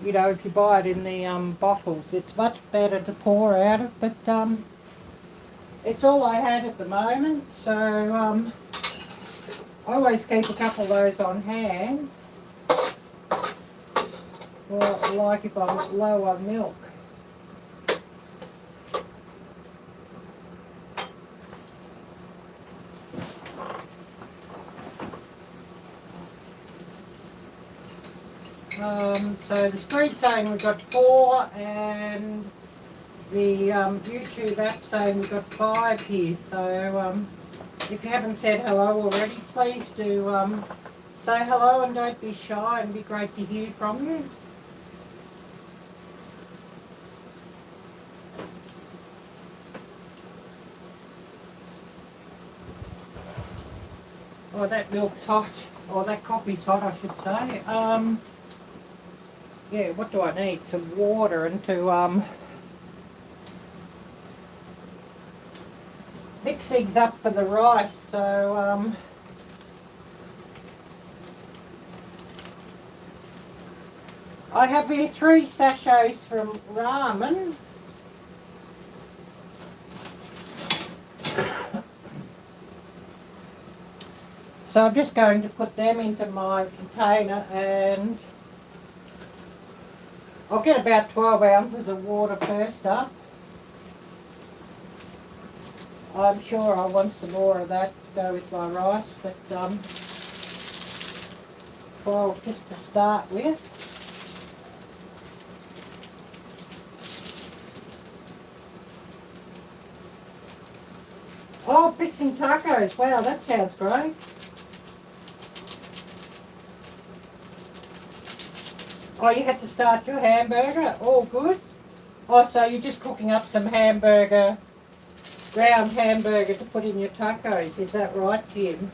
You know, if you buy it in the bottles, it's much better to pour out of. But it's all I had at the moment, so I always keep a couple of those on hand. Or like if I'm low on milk. So the screen's saying we've got 4 and the YouTube app saying we've got 5 here. So if you haven't said hello already, please do say hello and don't be shy, and it'd be great to hear from you. Oh, that milk's hot. Or that coffee's hot, I should say. Yeah, what do I need? Some water and to mix things up for the rice. So I have here 3 sachets from ramen. So I'm just going to put them into my container, and I'll get about 12 ounces of water first up. I'm sure I want some more of that to go with my rice, but well, just to start with. Oh, fixing tacos. Wow, that sounds great. Oh, you had to start your hamburger? All good. Oh, so you're just cooking up some hamburger, ground hamburger to put in your tacos. Is that right, Jim?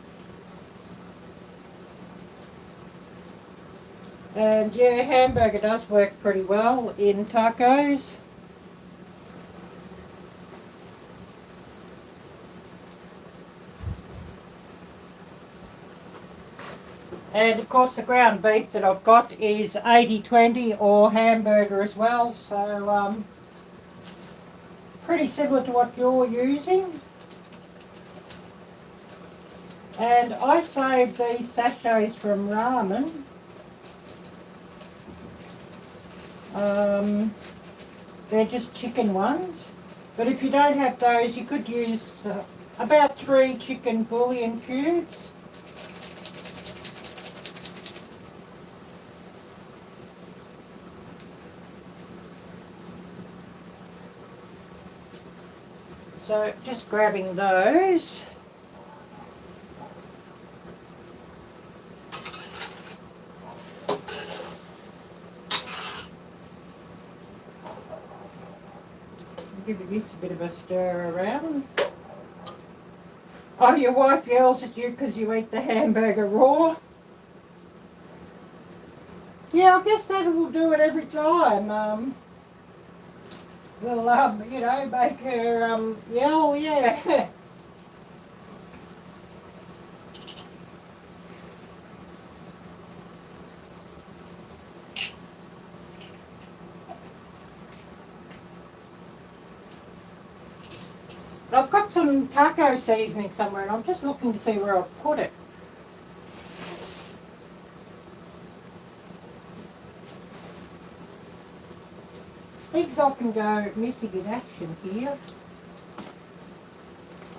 And yeah, hamburger does work pretty well in tacos. And of course the ground beef that I've got is 80-20 or hamburger as well, so pretty similar to what you're using. And I saved these sachets from ramen. They're just chicken ones, but if you don't have those, you could use about 3 chicken bouillon cubes. So just grabbing those. Give this a bit of a stir around. Oh, your wife yells at you because you eat the hamburger raw. Yeah, I guess that will do it every time. We'll, you know, make her yell, yeah. I've got some taco seasoning somewhere, and I'm just looking to see where I've put it. Things often go missing in action here.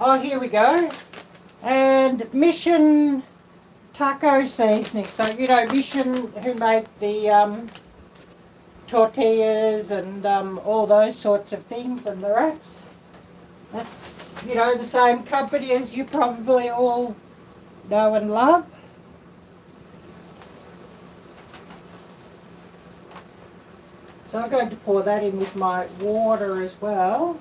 Oh, here we go. And Mission taco seasoning. So, you know, Mission, who make the tortillas and all those sorts of things and the wraps. That's, you know, the same company as you probably all know and love. So I'm going to pour that in with my water as well.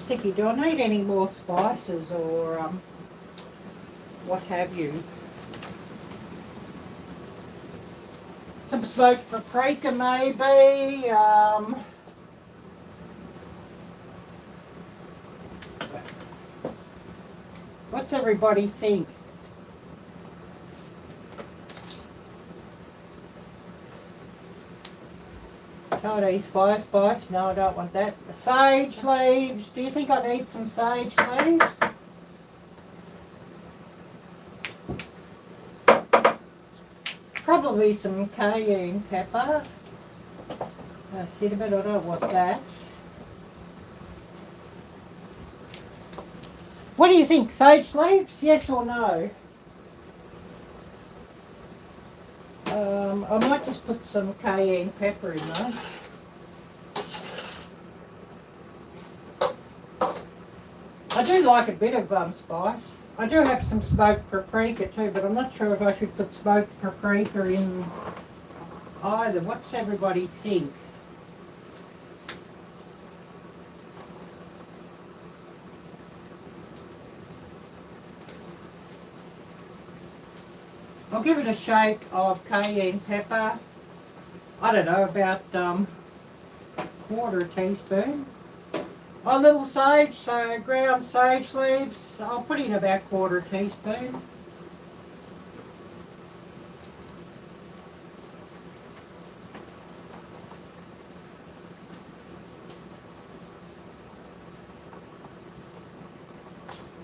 sticky. Do I need any more spices or what have you? Some smoked paprika maybe. What's everybody think? Oh, spice. No, I don't want that. Sage leaves. Do you think I need some sage leaves? Probably some cayenne pepper. Cinnamon, I don't want that. What do you think? Sage leaves? Yes or no? I might just put some cayenne pepper in though. I do like a bit of spice. I do have some smoked paprika too, but I'm not sure if I should put smoked paprika in either. What's everybody think? I'll give it a shake of cayenne pepper. I don't know, about quarter teaspoon. A little sage, so ground sage leaves. I'll put in about quarter teaspoon.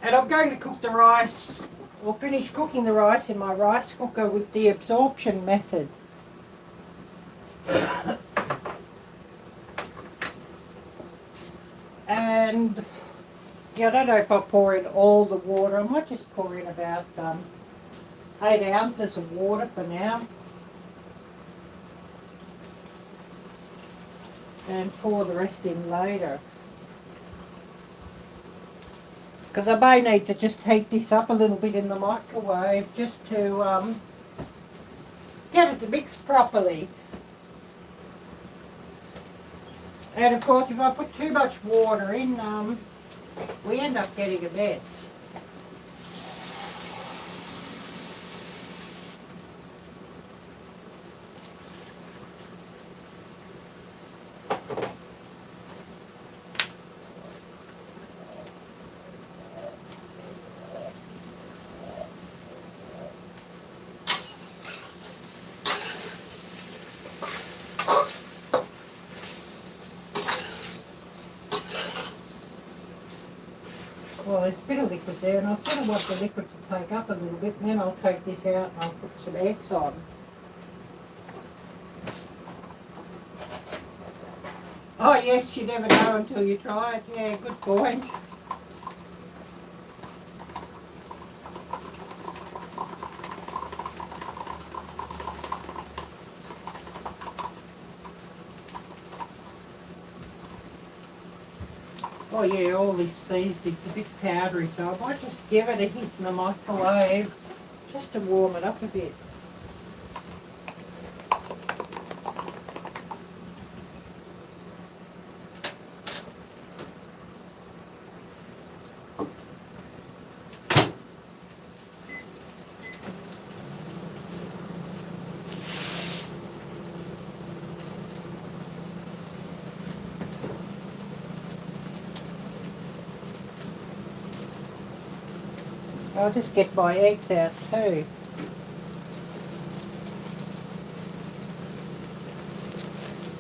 And I'm going to cook the rice, or finish cooking the rice in my rice cooker with the absorption method. And yeah, I don't know if I'll pour in all the water. I might just pour in about 8 ounces of water for now. And pour the rest in later. Because I may need to just heat this up a little bit in the microwave just to get it to mix properly. And of course, if I put too much water in, we end up getting a mess. Well, there's a bit of liquid there, and I sort of want the liquid to take up a little bit, and then I'll take this out and I'll put some eggs on. Oh yes, you never know until you try it. Yeah, good point. Oh yeah, all this seasoning's a bit powdery, so I might just give it a hit in the microwave just to warm it up a bit. I'll just get my eggs out too.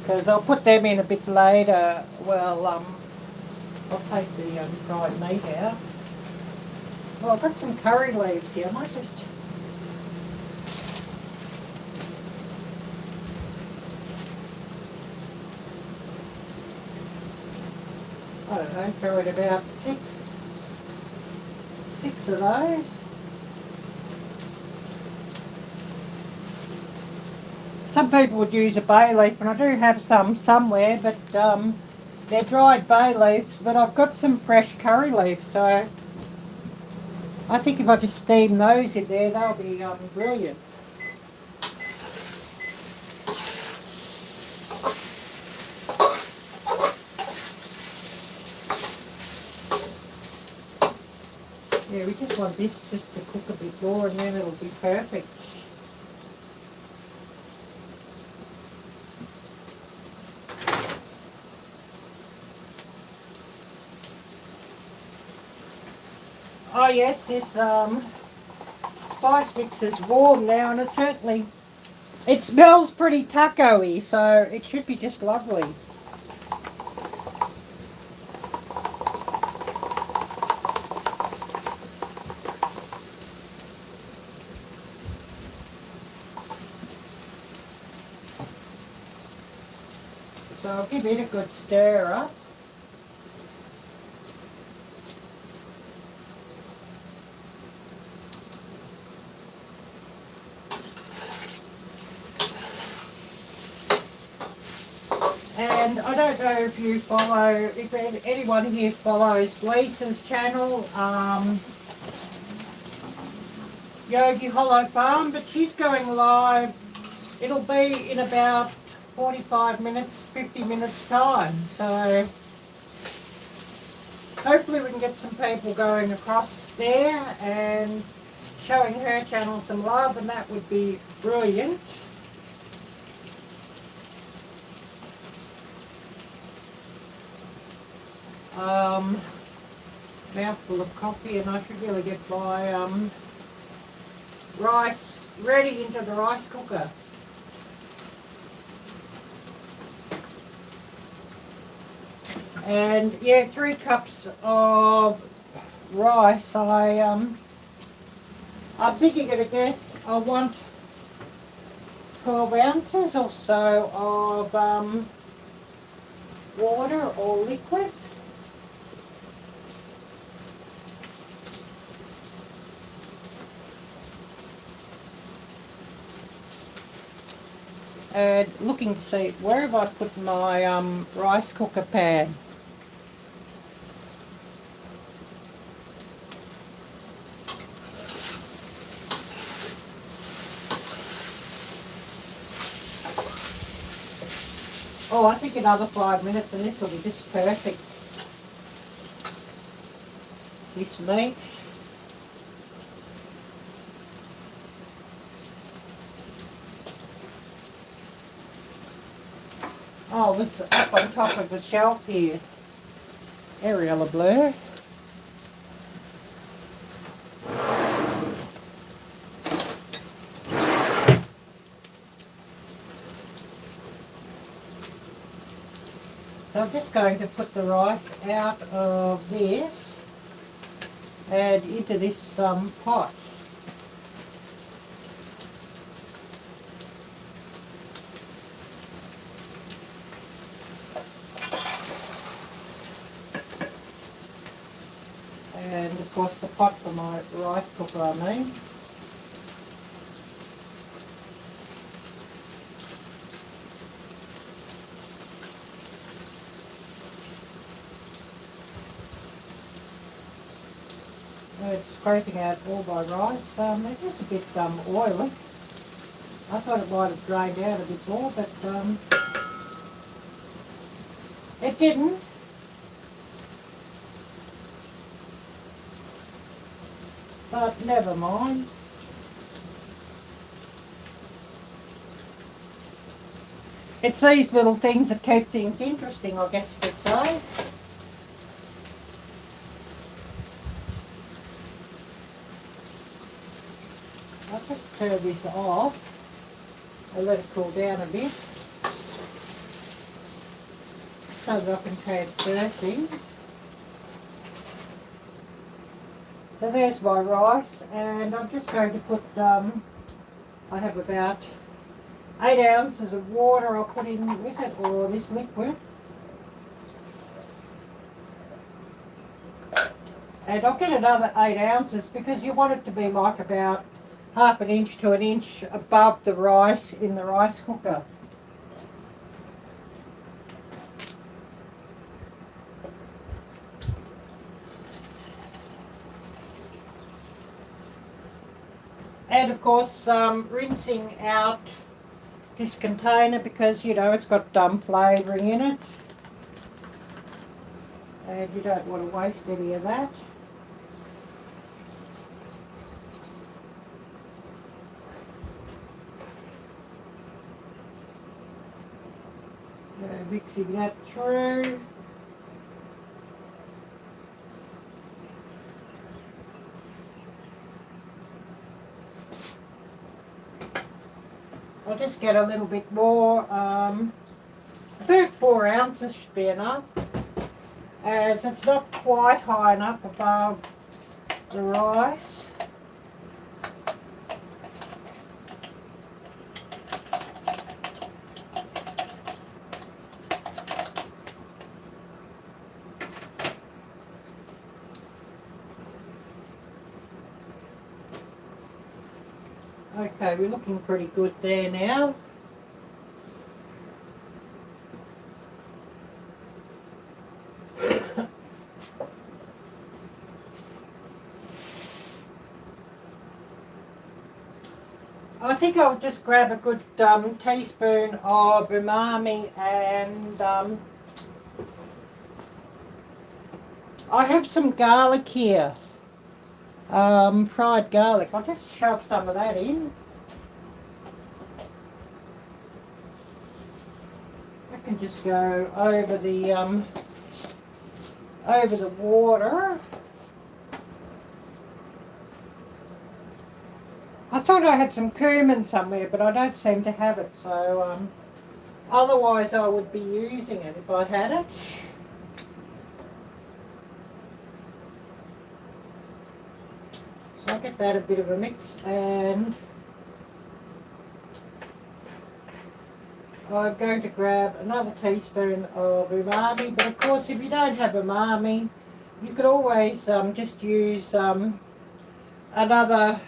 Because I'll put them in a bit later. Well, I'll take the fried meat out. Well, I've got some curry leaves here. I might just... I don't know, throw in about six of those. Some people would use a bay leaf, and I do have some somewhere, but they're dried bay leaves, but I've got some fresh curry leaves, so I think if I just steam those in there, they'll be brilliant. Yeah, we just want this just to cook a bit more and then it'll be perfect. Oh yes, this spice mix is warm now, and it smells pretty taco-y, so it should be just lovely. So I'll give it a good stir up. And I don't know if anyone here follows Lisa's channel, Yogi Hollow Farm, but she's going live. It'll be in about 45 minutes, 50 minutes time. So hopefully we can get some people going across there and showing her channel some love, and that would be brilliant. Mouthful of coffee, and I should really get my rice ready into the rice cooker. And yeah, 3 cups of rice. I'm thinking at a guess I want 12 ounces or so of water or liquid. And looking to see where have I put my rice cooker pan. Oh, I think another 5 minutes and this will be just perfect. This meat. Oh, this up on top of the shelf here. Arielle Blur. So I'm just going to put the rice out of this and into this pot. And of course the pot for my rice cooker, I mean. It's scraping out all my rice. It is a bit oily. I thought it might have drained out a bit more, but it didn't. But never mind. It's these little things that keep things interesting, I guess you could say. I'll just turn this off and let it cool down a bit so that I can transfer things. So there's my rice, and I'm just going to put, I have about 8 ounces of water I'll put in with it, or this liquid. And I'll get another 8 ounces because you want it to be like about half an inch to an inch above the rice in the rice cooker. And of course rinsing out this container because, you know, it's got flavouring in it. And you don't want to waste any of that. mixing that through. I'll just get a little bit more, about 4 ounces should be enough, as it's not quite high enough above the rice. Okay, we're looking pretty good there now. I think I'll just grab a good teaspoon of umami, and I have some garlic here. Fried garlic. I'll just shove some of that in. I can just go over the water. I thought I had some cumin somewhere, but I don't seem to have it, so otherwise I would be using it if I had it. I'll get that a bit of a mix, and I'm going to grab another teaspoon of umami, but of course if you don't have umami, you could always just use another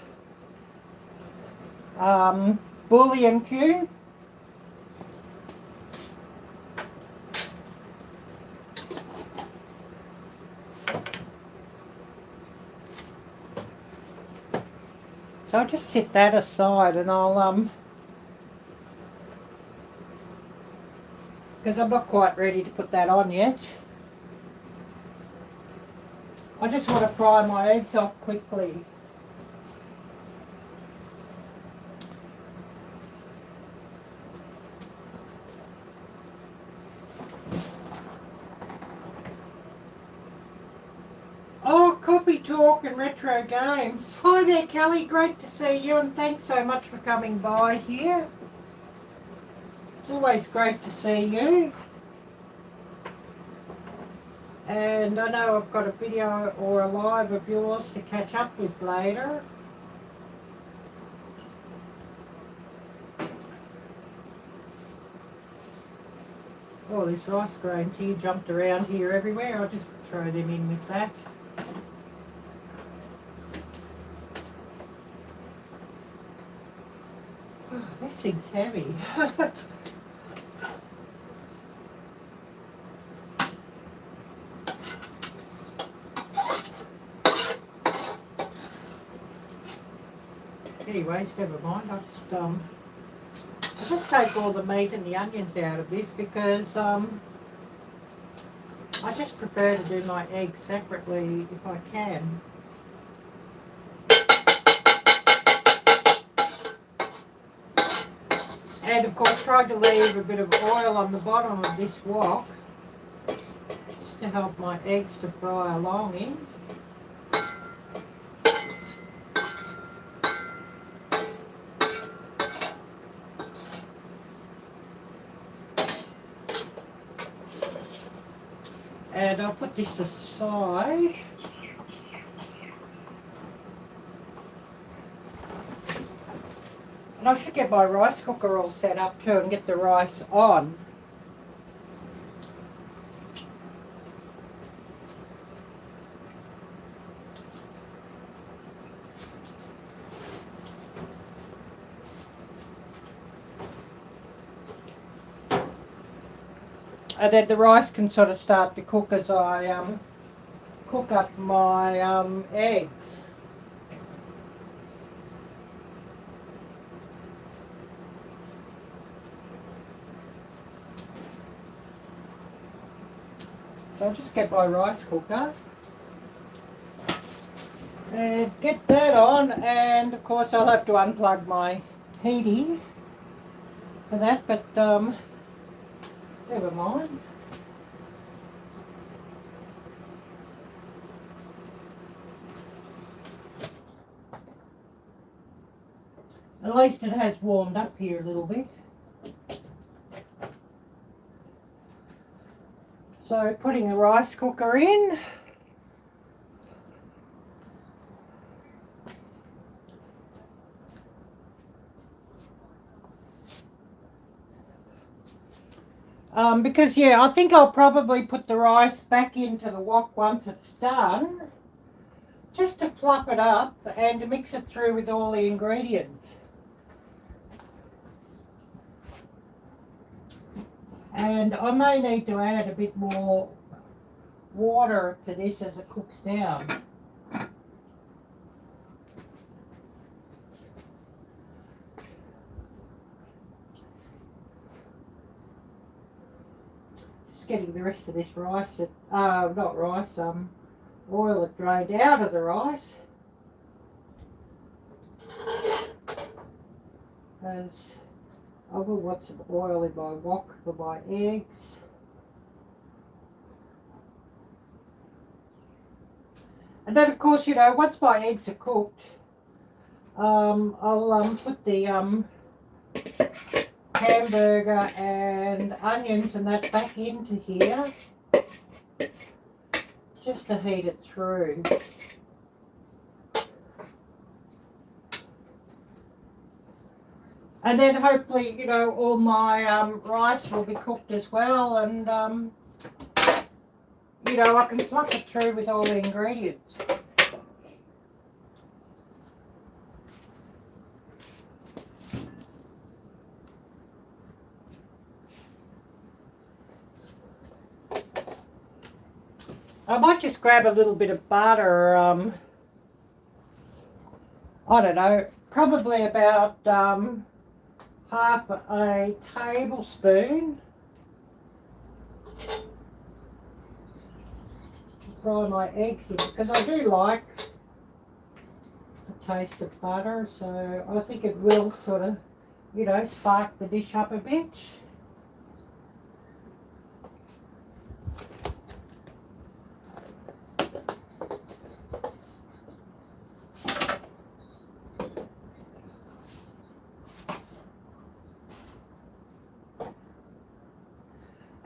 bouillon cube. So I'll just set that aside, and I'll because I'm not quite ready to put that on yet. I just want to fry my eggs off quickly. Oh, Copy Talk and Retro Games. Hi there, Kelly. Great to see you, and thanks so much for coming by here. It's always great to see you. And I know I've got a video or a live of yours to catch up with later. Oh, these rice grains here jumped around here everywhere. I'll just throw them in with that. Oh, this thing's heavy. Anyways, never mind. I'll just take all the meat and the onions out of this, because I just prefer to do my eggs separately if I can. And of course try to leave a bit of oil on the bottom of this wok, just to help my eggs to fry along in. And I'll put this aside. And I should get my rice cooker all set up too and get the rice on. And then the rice can sort of start to cook as I cook up my eggs. So I'll just get my rice cooker and get that on, and of course I'll have to unplug my heating for that, but Never mind. At least it has warmed up here a little bit. So putting the rice cooker in. Because yeah, I think I'll probably put the rice back into the wok once it's done, just to plop it up and to mix it through with all the ingredients. And I may need to add a bit more water to this as it cooks down. Getting the rest of this rice, not rice, oil that drained out of the rice. As I will want some oil in my wok for my eggs. And then of course, you know, once my eggs are cooked, I'll put the hamburger and onions and that back into here just to heat it through. And then hopefully, you know, all my rice will be cooked as well, and you know, I can plug it through with all the ingredients. I might just grab a little bit of butter, I don't know, probably about half a tablespoon. Fry my eggs in, because I do like the taste of butter, so I think it will sort of, you know, spark the dish up a bit.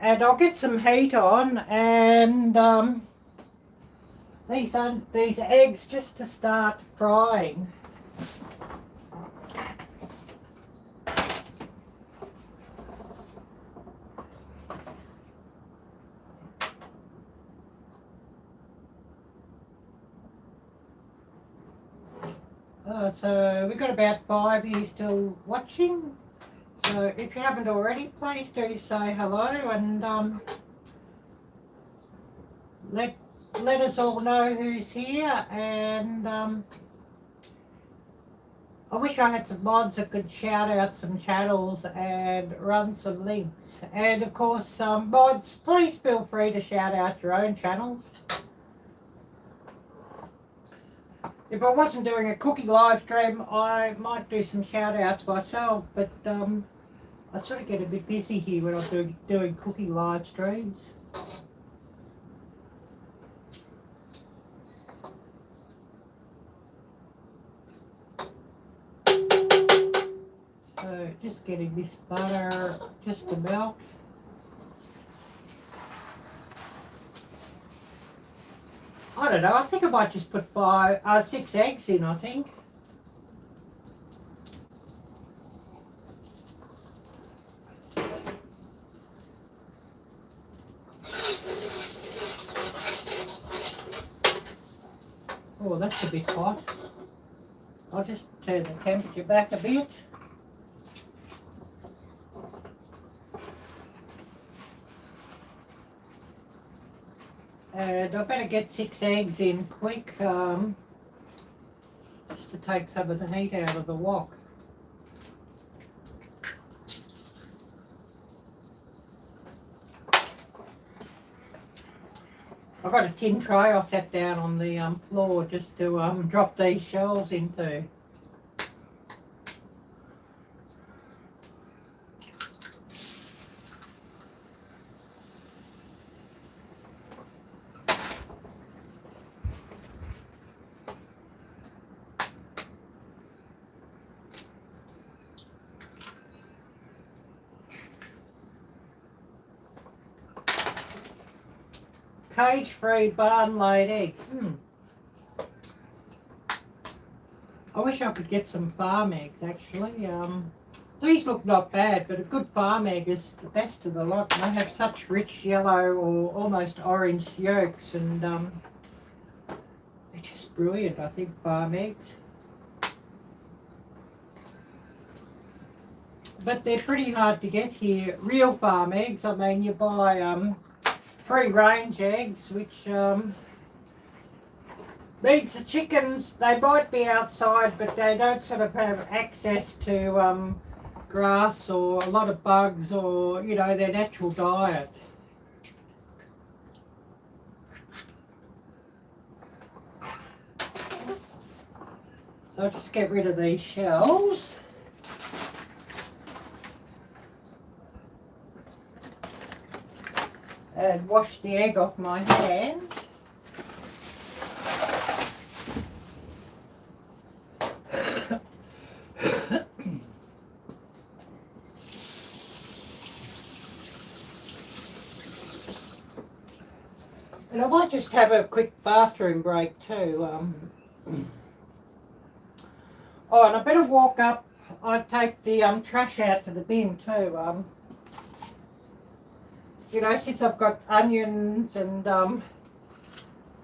And I'll get some heat on, and these eggs just to start frying. So we've got about 5 here still watching. So if you haven't already, please do say hello, and let us all know who's here. And I wish I had some mods that could shout out some channels and run some links. And of course, mods, please feel free to shout out your own channels. If I wasn't doing a cooking live stream, I might do some shout outs myself, but I sort of get a bit busy here when I'm doing cooking live streams. So just getting this butter just to melt. I don't know, I think I might just put 6 eggs in, I think. Oh, that's a bit hot. I'll just turn the temperature back a bit. And I better get 6 eggs in quick, just to take some of the heat out of the wok. I've got a tin tray I set down on the floor just to drop these shells into. cage-free barn-laid eggs. I wish I could get some farm eggs, actually. These look not bad, but a good farm egg is the best of the lot. They have such rich yellow or almost orange yolks, and they're just brilliant, I think, farm eggs. But they're pretty hard to get here. Real farm eggs, I mean, you buy free-range eggs, which means the chickens, they might be outside, but they don't sort of have access to grass or a lot of bugs or, you know, their natural diet. So I'll just get rid of these shells. And wash the egg off my hand. And I might just have a quick bathroom break too. Oh, and I better walk up. I'd take the trash out to the bin too. You know, since I've got onions and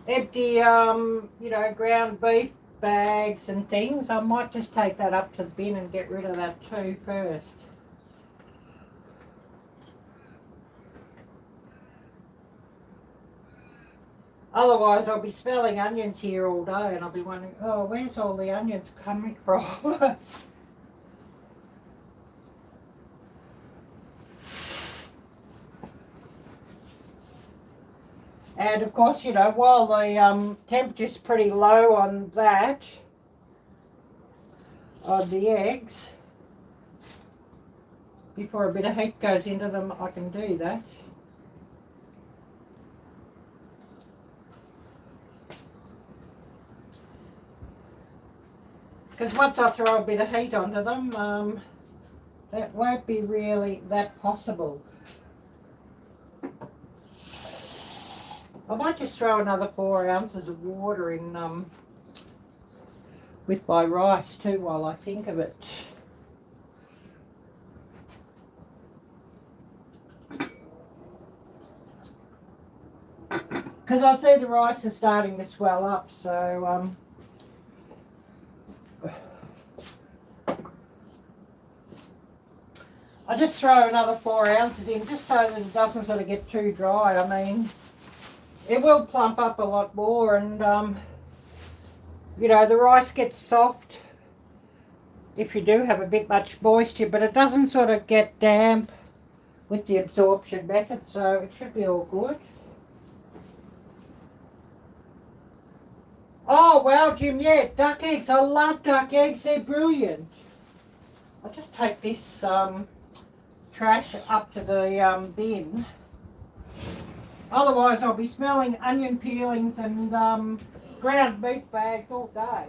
empty, you know, ground beef bags and things, I might just take that up to the bin and get rid of that too first. Otherwise, I'll be smelling onions here all day and I'll be wondering, oh, where's all the onions coming from? And of course, you know, while the temperature's pretty low on that, on the eggs, before a bit of heat goes into them, I can do that. Because once I throw a bit of heat onto them, that won't be really that possible. I might just throw another 4 ounces of water in with my rice too while I think of it. Because I see the rice is starting to swell up, so I just throw another 4 ounces in just so that it doesn't sort of get too dry. I mean, it will plump up a lot more, and you know, the rice gets soft if you do have a bit much moisture, but it doesn't sort of get damp with the absorption method, so it should be all good. Oh wow, Jim, yeah, duck eggs. I love duck eggs, they're brilliant. I'll just take this trash up to the bin. Otherwise, I'll be smelling onion peelings and ground beef bags all day.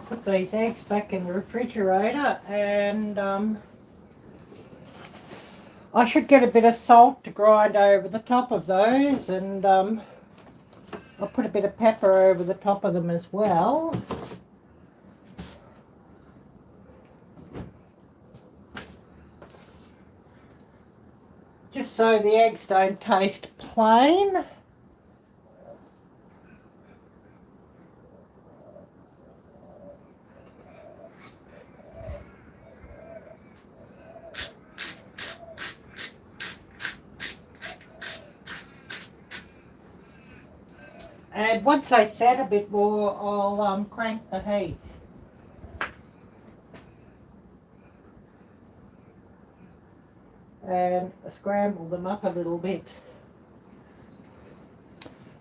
put these eggs back in the refrigerator, and I should get a bit of salt to grind over the top of those, and I'll put a bit of pepper over the top of them as well. Just so the eggs don't taste plain. And once they set a bit more, I'll crank the heat. And scramble them up a little bit.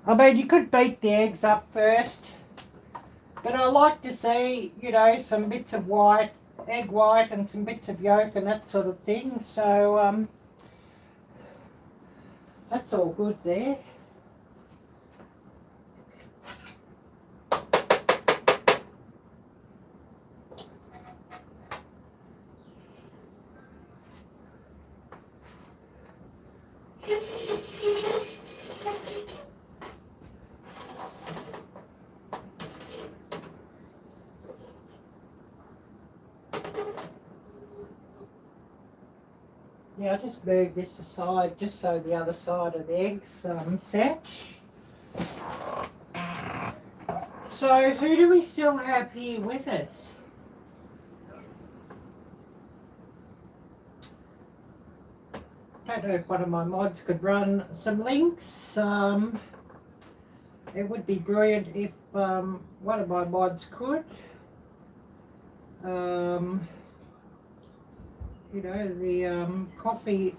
I mean, you could beat the eggs up first, but I like to see, you know, some bits of white, egg white, and some bits of yolk and that sort of thing. So that's all good there. Yeah, I'll just move this aside just so the other side of the eggs set. So who do we still have here with us? Don't know if one of my mods could run some links. It would be brilliant if one of my mods could. You know, the copy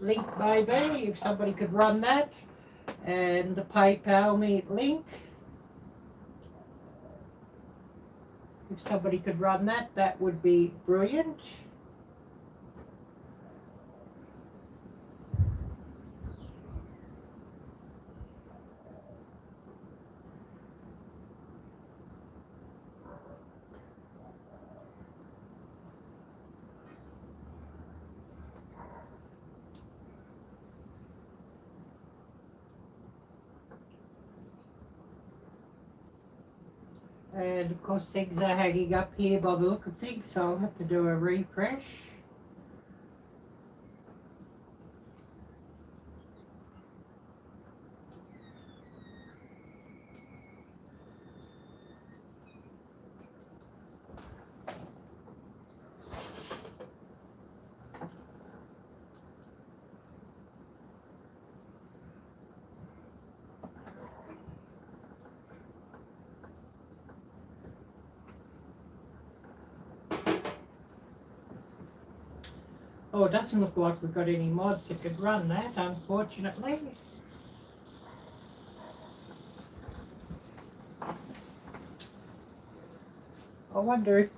link maybe, if somebody could run that, and the PayPal me link. If somebody could run that, that would be brilliant. And of course things are hanging up here by the look of things, so I'll have to do a refresh. Oh, it doesn't look like we've got any mods that could run that, unfortunately. I wonder if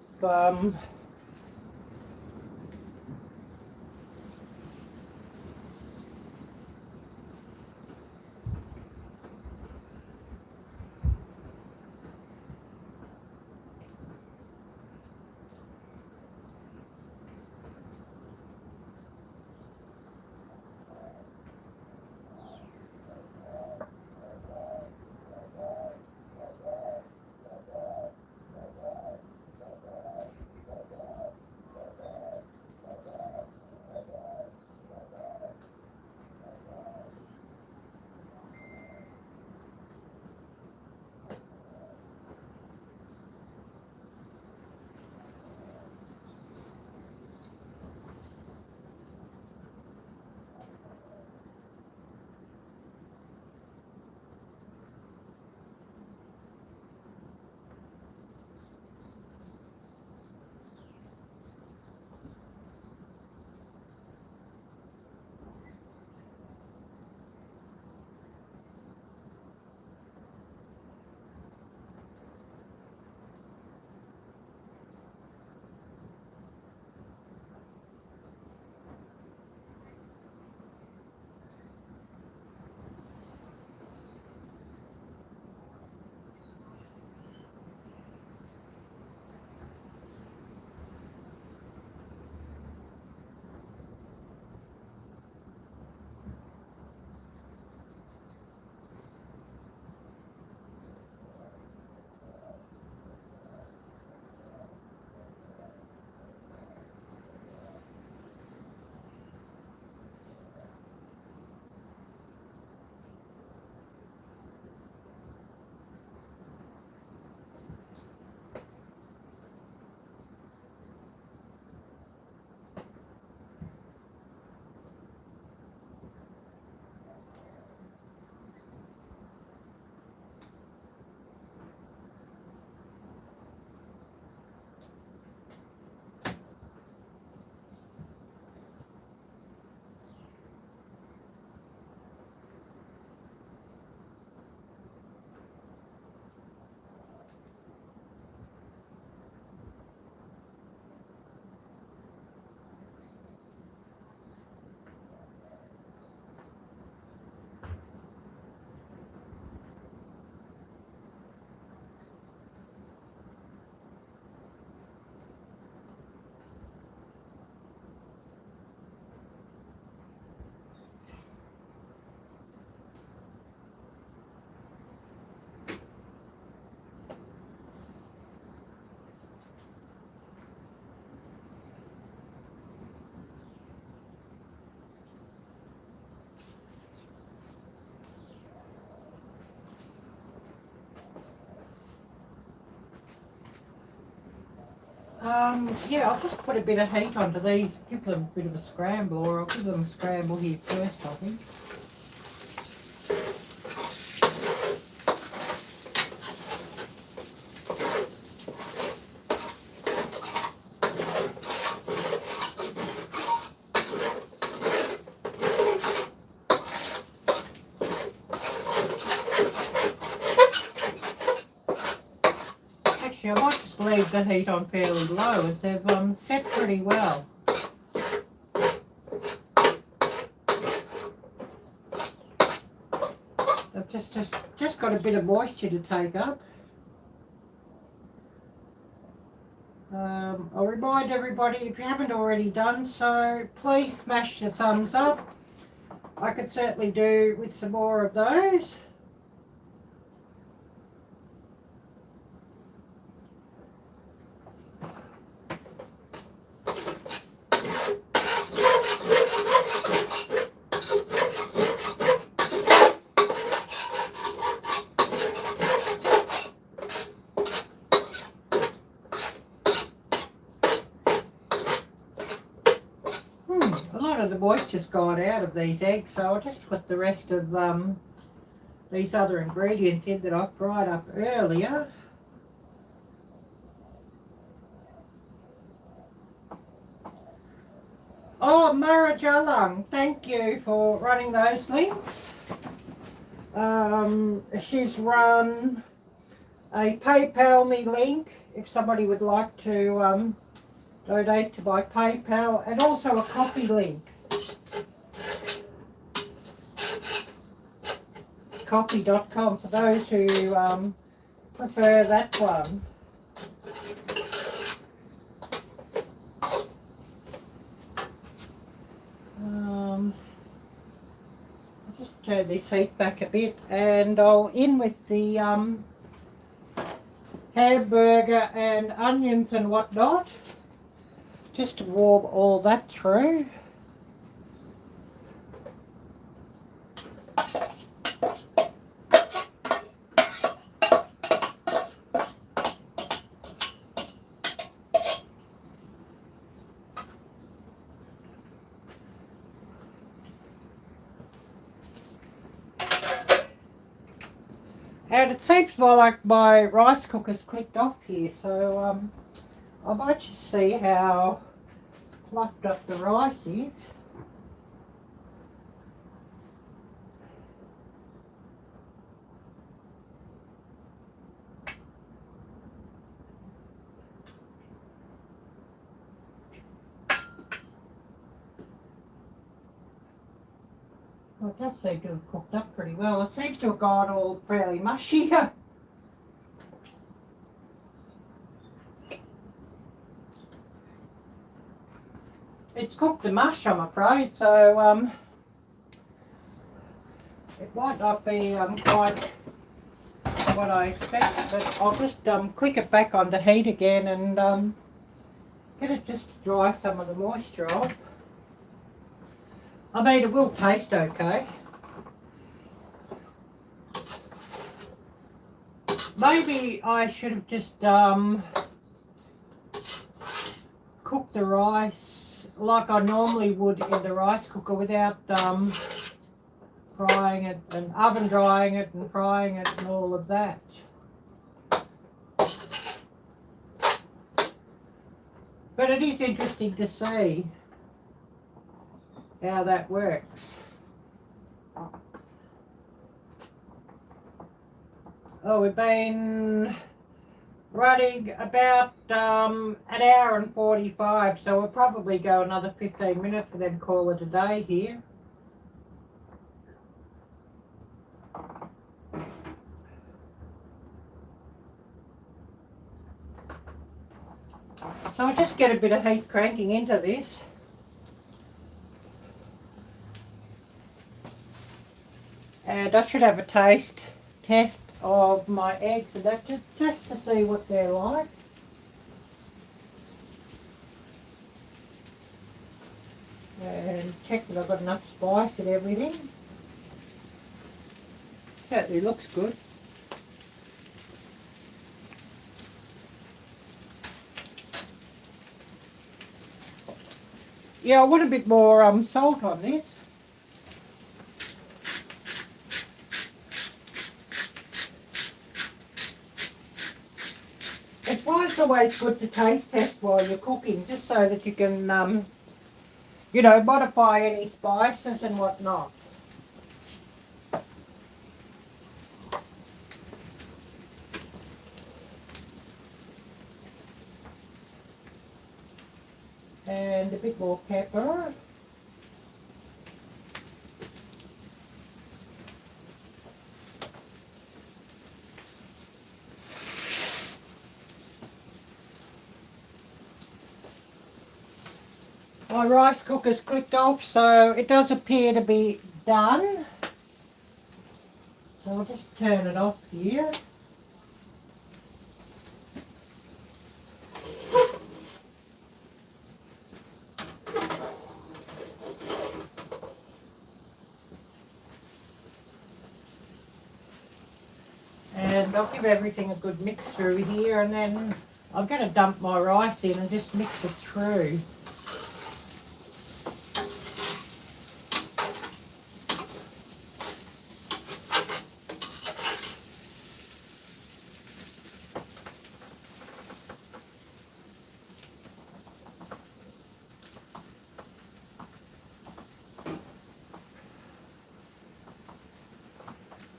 Yeah, I'll just put a bit of heat onto these, give them a bit of a scramble, or I'll give them a scramble here first, I think. Actually, I might just leave the heat on fairly low as they've set pretty well. They've just got a bit of moisture to take up. I'll remind everybody, if you haven't already done so, please smash the thumbs up. I could certainly do with some more of those. The moisture's gone out of these eggs, so I'll just put the rest of these other ingredients in that I fried up earlier. Oh, Marajalang, thank you for running those links. She's run a PayPal me link if somebody would like to donate to my PayPal, and also a coffee link. Coffee.com for those who prefer that one. I'll just turn this heat back a bit, and I'll in with the hamburger and onions and whatnot, just to warm all that through. And it seems more like my rice cooker's clicked off here, so I might just see how plucked up the rice is. Well, it does seem to have cooked up pretty well. It seems to have gone all fairly mushy. It's cooked to mush, I'm afraid, so it might not be quite what I expect, but I'll just click it back onto heat again and get it just to dry some of the moisture off. I mean, it will taste okay. Maybe I should have just cooked the rice like I normally would in the rice cooker without frying it and oven drying it and frying it and all of that. But it is interesting to see how that works. Oh, we've been running about an hour and 45, so we'll probably go another 15 minutes and then call it a day here. So I'll just get a bit of heat cranking into this. And I should have a test of my eggs and that, just to see what they're like. And check that I've got enough spice and everything. Certainly looks good. Yeah, I want a bit more salt on this. It's always good to taste test while you're cooking, just so that you can, you know, modify any spices and whatnot. And a bit more pepper. My rice cooker's clicked off, so it does appear to be done. So I'll just turn it off here. And I'll give everything a good mix through here, and then I'm going to dump my rice in and just mix it through.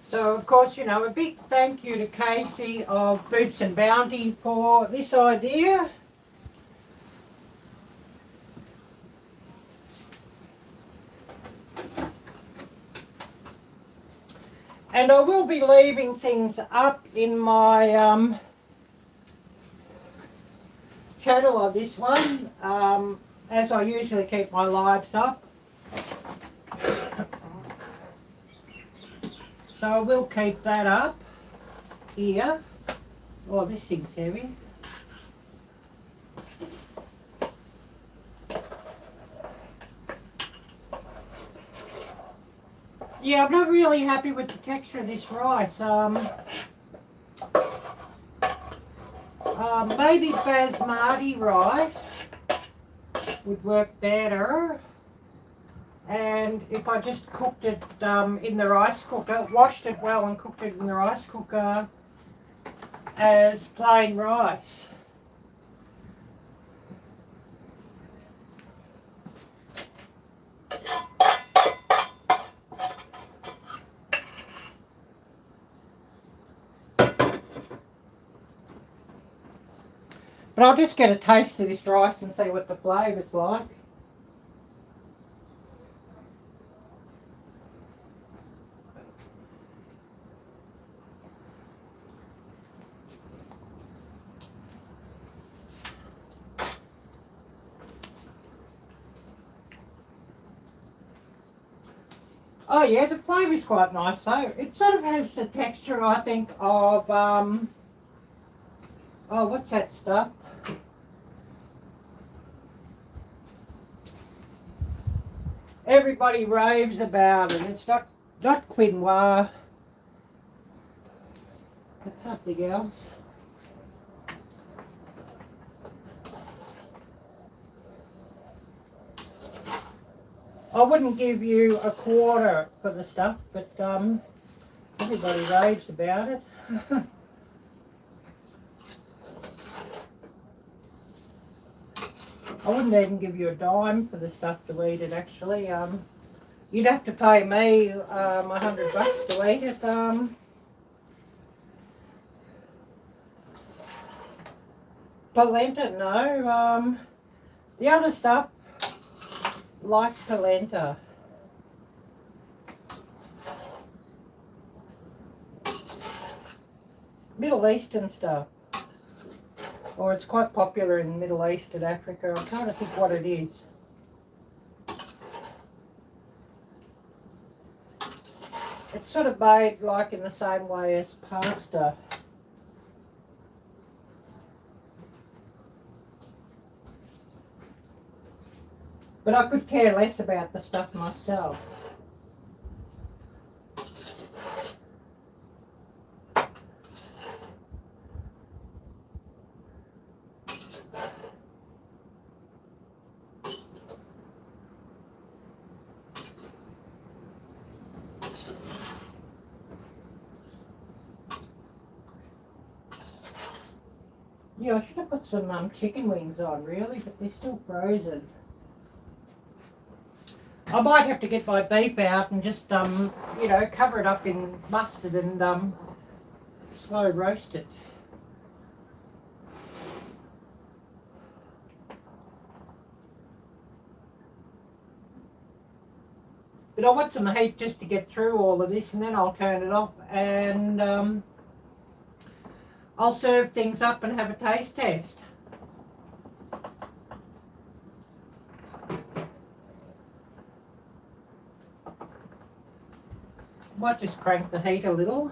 So, of course, you know, a big thank you to Casey of Boots and Bounty for this idea. And I will be leaving things up in my channel on this one, as I usually keep my lives up. So I will keep that up here. Oh, this thing's heavy. Yeah, I'm not really happy with the texture of this rice. Maybe basmati rice would work better. And if I just cooked it in the rice cooker, washed it well and cooked it in the rice cooker as plain rice. But I'll just get a taste of this rice and see what the flavour's like. Oh yeah, the flavour's quite nice though. It sort of has the texture, I think, of, oh, what's that stuff? Everybody raves about it. It's not quinoa. It's something else. I wouldn't give you a quarter for the stuff, but everybody raves about it. I wouldn't even give you a dime for the stuff to eat it, actually. You'd have to pay me $100 to eat it. Polenta, no. The other stuff, like polenta. Middle Eastern stuff. Or it's quite popular in the Middle East and Africa. I'm trying to think what it is. It's sort of made like in the same way as pasta. But I could care less about the stuff myself. Yeah, I should have put some chicken wings on, really, but they're still frozen. I might have to get my beef out and just, you know, cover it up in mustard and slow roast it. But I want some heat just to get through all of this, and then I'll turn it off and I'll serve things up and have a taste test. Might just crank the heat a little.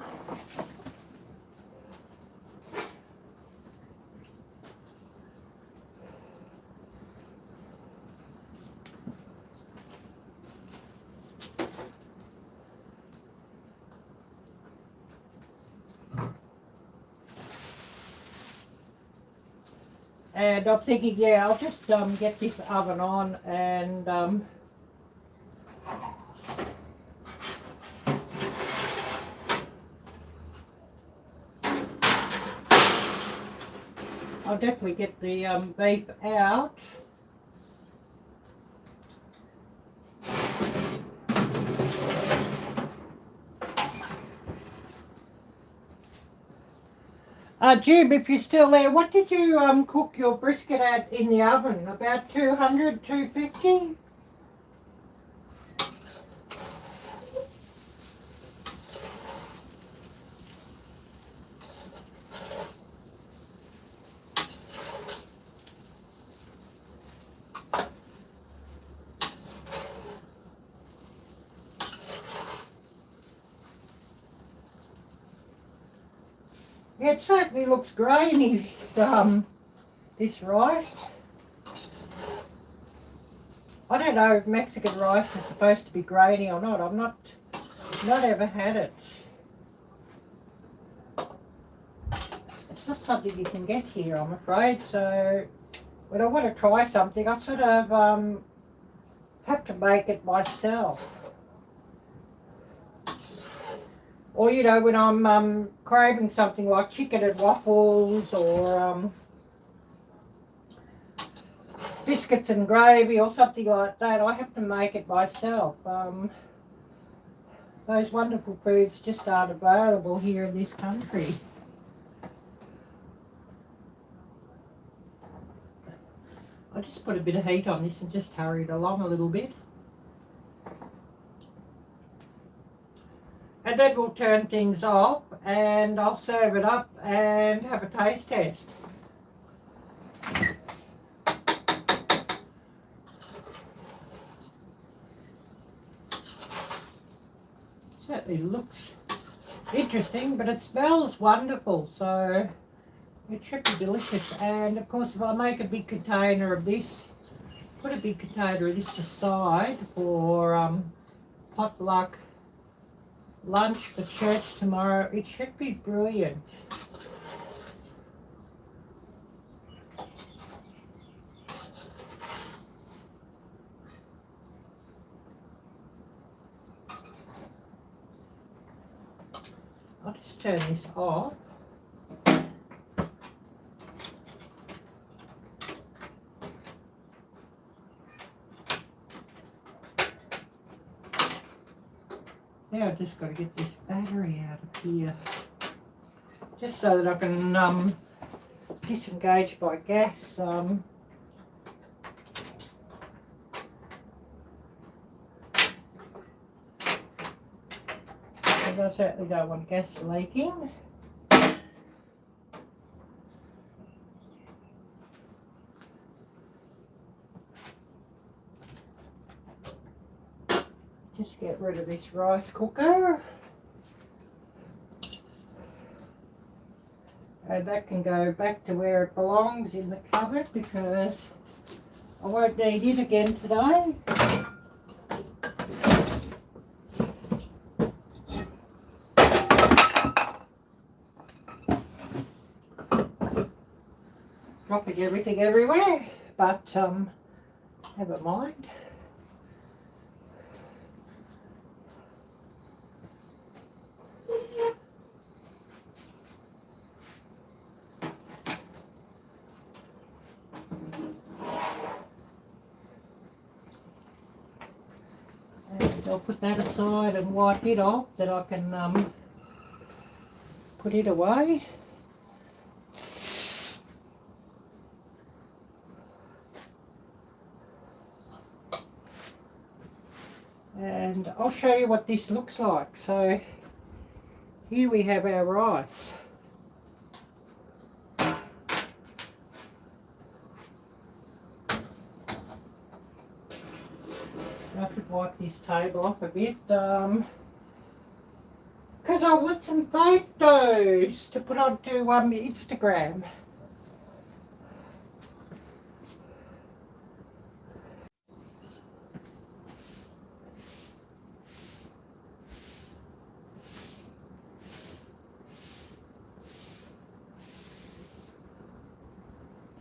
And I'm thinking, yeah, I'll just get this oven on and I'll definitely get the beef out. Jim, if you're still there, what did you cook your brisket at in the oven? About 200, 250? Yeah, it certainly looks grainy, this rice. I don't know if Mexican rice is supposed to be grainy or not. I've not ever had it. It's not something you can get here, I'm afraid. So when I want to try something, I sort of have to make it myself. Or, you know, when I'm craving something like chicken and waffles or biscuits and gravy or something like that, I have to make it myself. Those wonderful foods just aren't available here in this country. I'll just put a bit of heat on this and just hurry it along a little bit. And then we'll turn things off and I'll serve it up and have a taste test. Certainly looks interesting, but it smells wonderful, so it should be delicious. And of course, if I make a big container of this, put a big container of this aside for potluck lunch for church tomorrow, it should be brilliant. I'll just turn this off. Now I've just got to get this battery out of here, just so that I can disengage my gas. Because I certainly don't want gas leaking. Just get rid of this rice cooker. And that can go back to where it belongs in the cupboard because I won't need it again today. Dropping everything everywhere, but never mind. I'll put that aside and wipe it off, that I can put it away. And I'll show you what this looks like. So here we have our rice. I should wipe this table off a bit, because I want some photos to put onto Instagram.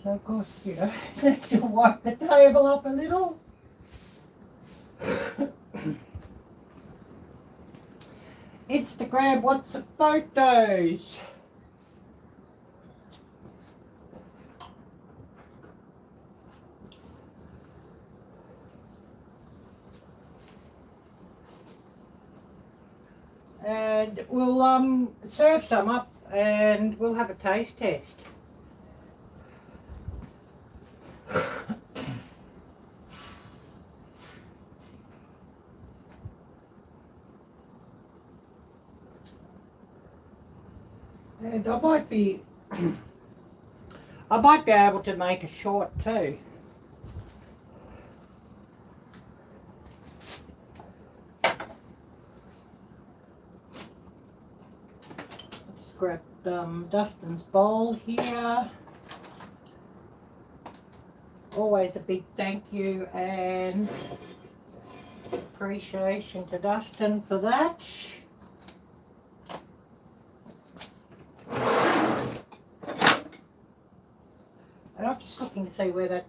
So of course, you know, to wipe the table up a little. Instagram wants some photos. And we'll serve some up and we'll have a taste test. And I might be able to make a short too. Just grab Dustin's bowl here. Always a big thank you and appreciation to Dustin for that. And I'm just looking to see where that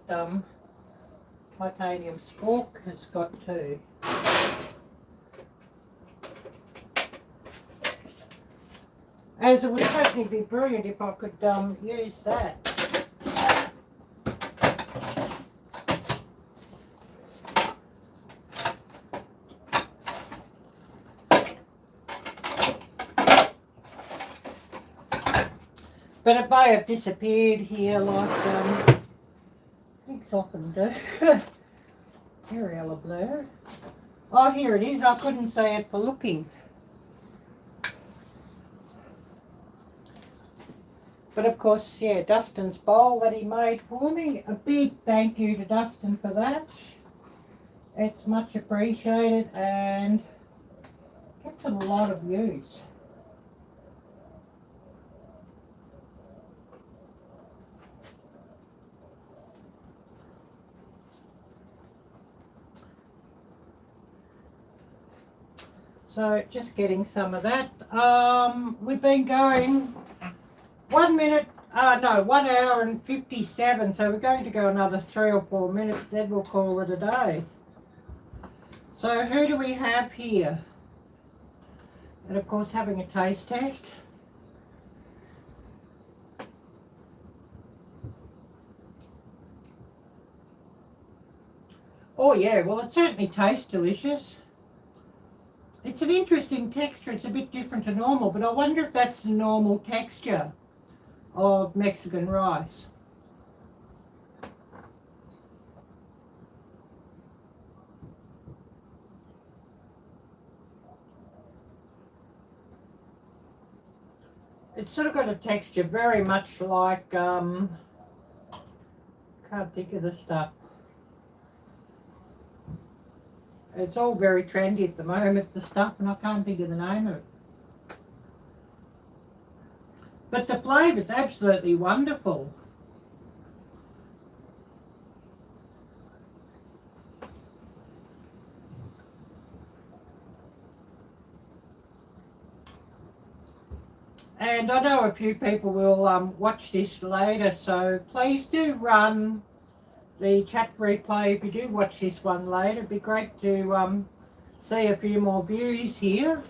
titanium spork has got to. As it would certainly be brilliant if I could use that. But it may have disappeared here like things often do. Arielle blur. Oh, here it is. I couldn't see it for looking. But of course, yeah, Dustin's bowl that he made for me. A big thank you to Dustin for that. It's much appreciated and gets a lot of views. So just getting some of that. We've been going 1 hour and 57. So we're going to go another 3 or 4 minutes, then we'll call it a day. So who do we have here? And of course having a taste test. Oh yeah, well it certainly tastes delicious. It's an interesting texture. It's a bit different to normal, but I wonder if that's the normal texture of Mexican rice. It's sort of got a texture very much like, can't think of the stuff. It's all very trendy at the moment, the stuff, and I can't think of the name of it. But the flavour's absolutely wonderful. And I know a few people will watch this later, so please do run the chat replay if you do watch this one later. It'd be great to see a few more views here.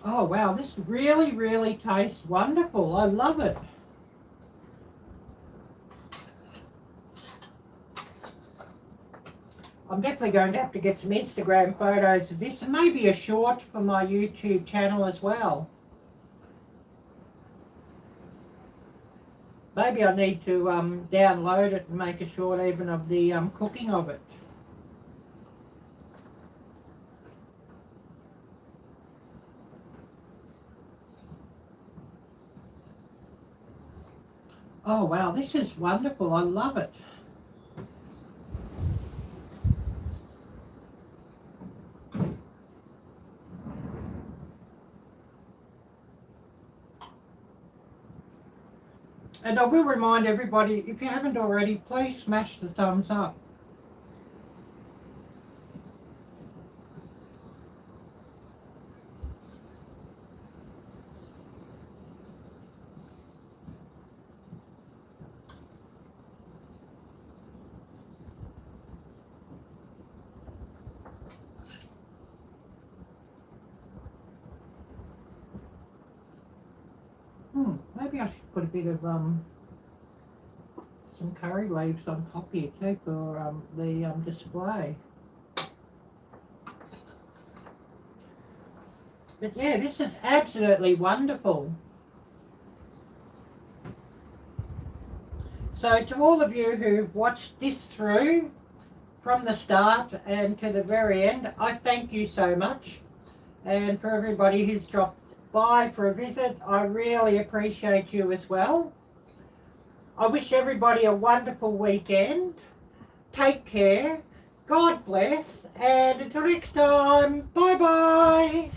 Oh wow, this really, really tastes wonderful. I love it. I'm definitely going to have to get some Instagram photos of this and maybe a short for my YouTube channel as well. Maybe I need to download it and make a short even of the cooking of it. Oh wow, this is wonderful. I love it. And I will remind everybody, if you haven't already, please smash the thumbs up. Maybe I should put a bit of some curry leaves on top here too for the display. But yeah, this is absolutely wonderful. So to all of you who've watched this through from the start and to the very end, I thank you so much. And for everybody who's dropped by for a visit, I really appreciate you as well. I wish everybody a wonderful weekend. Take care. God bless. And until next time, bye-bye.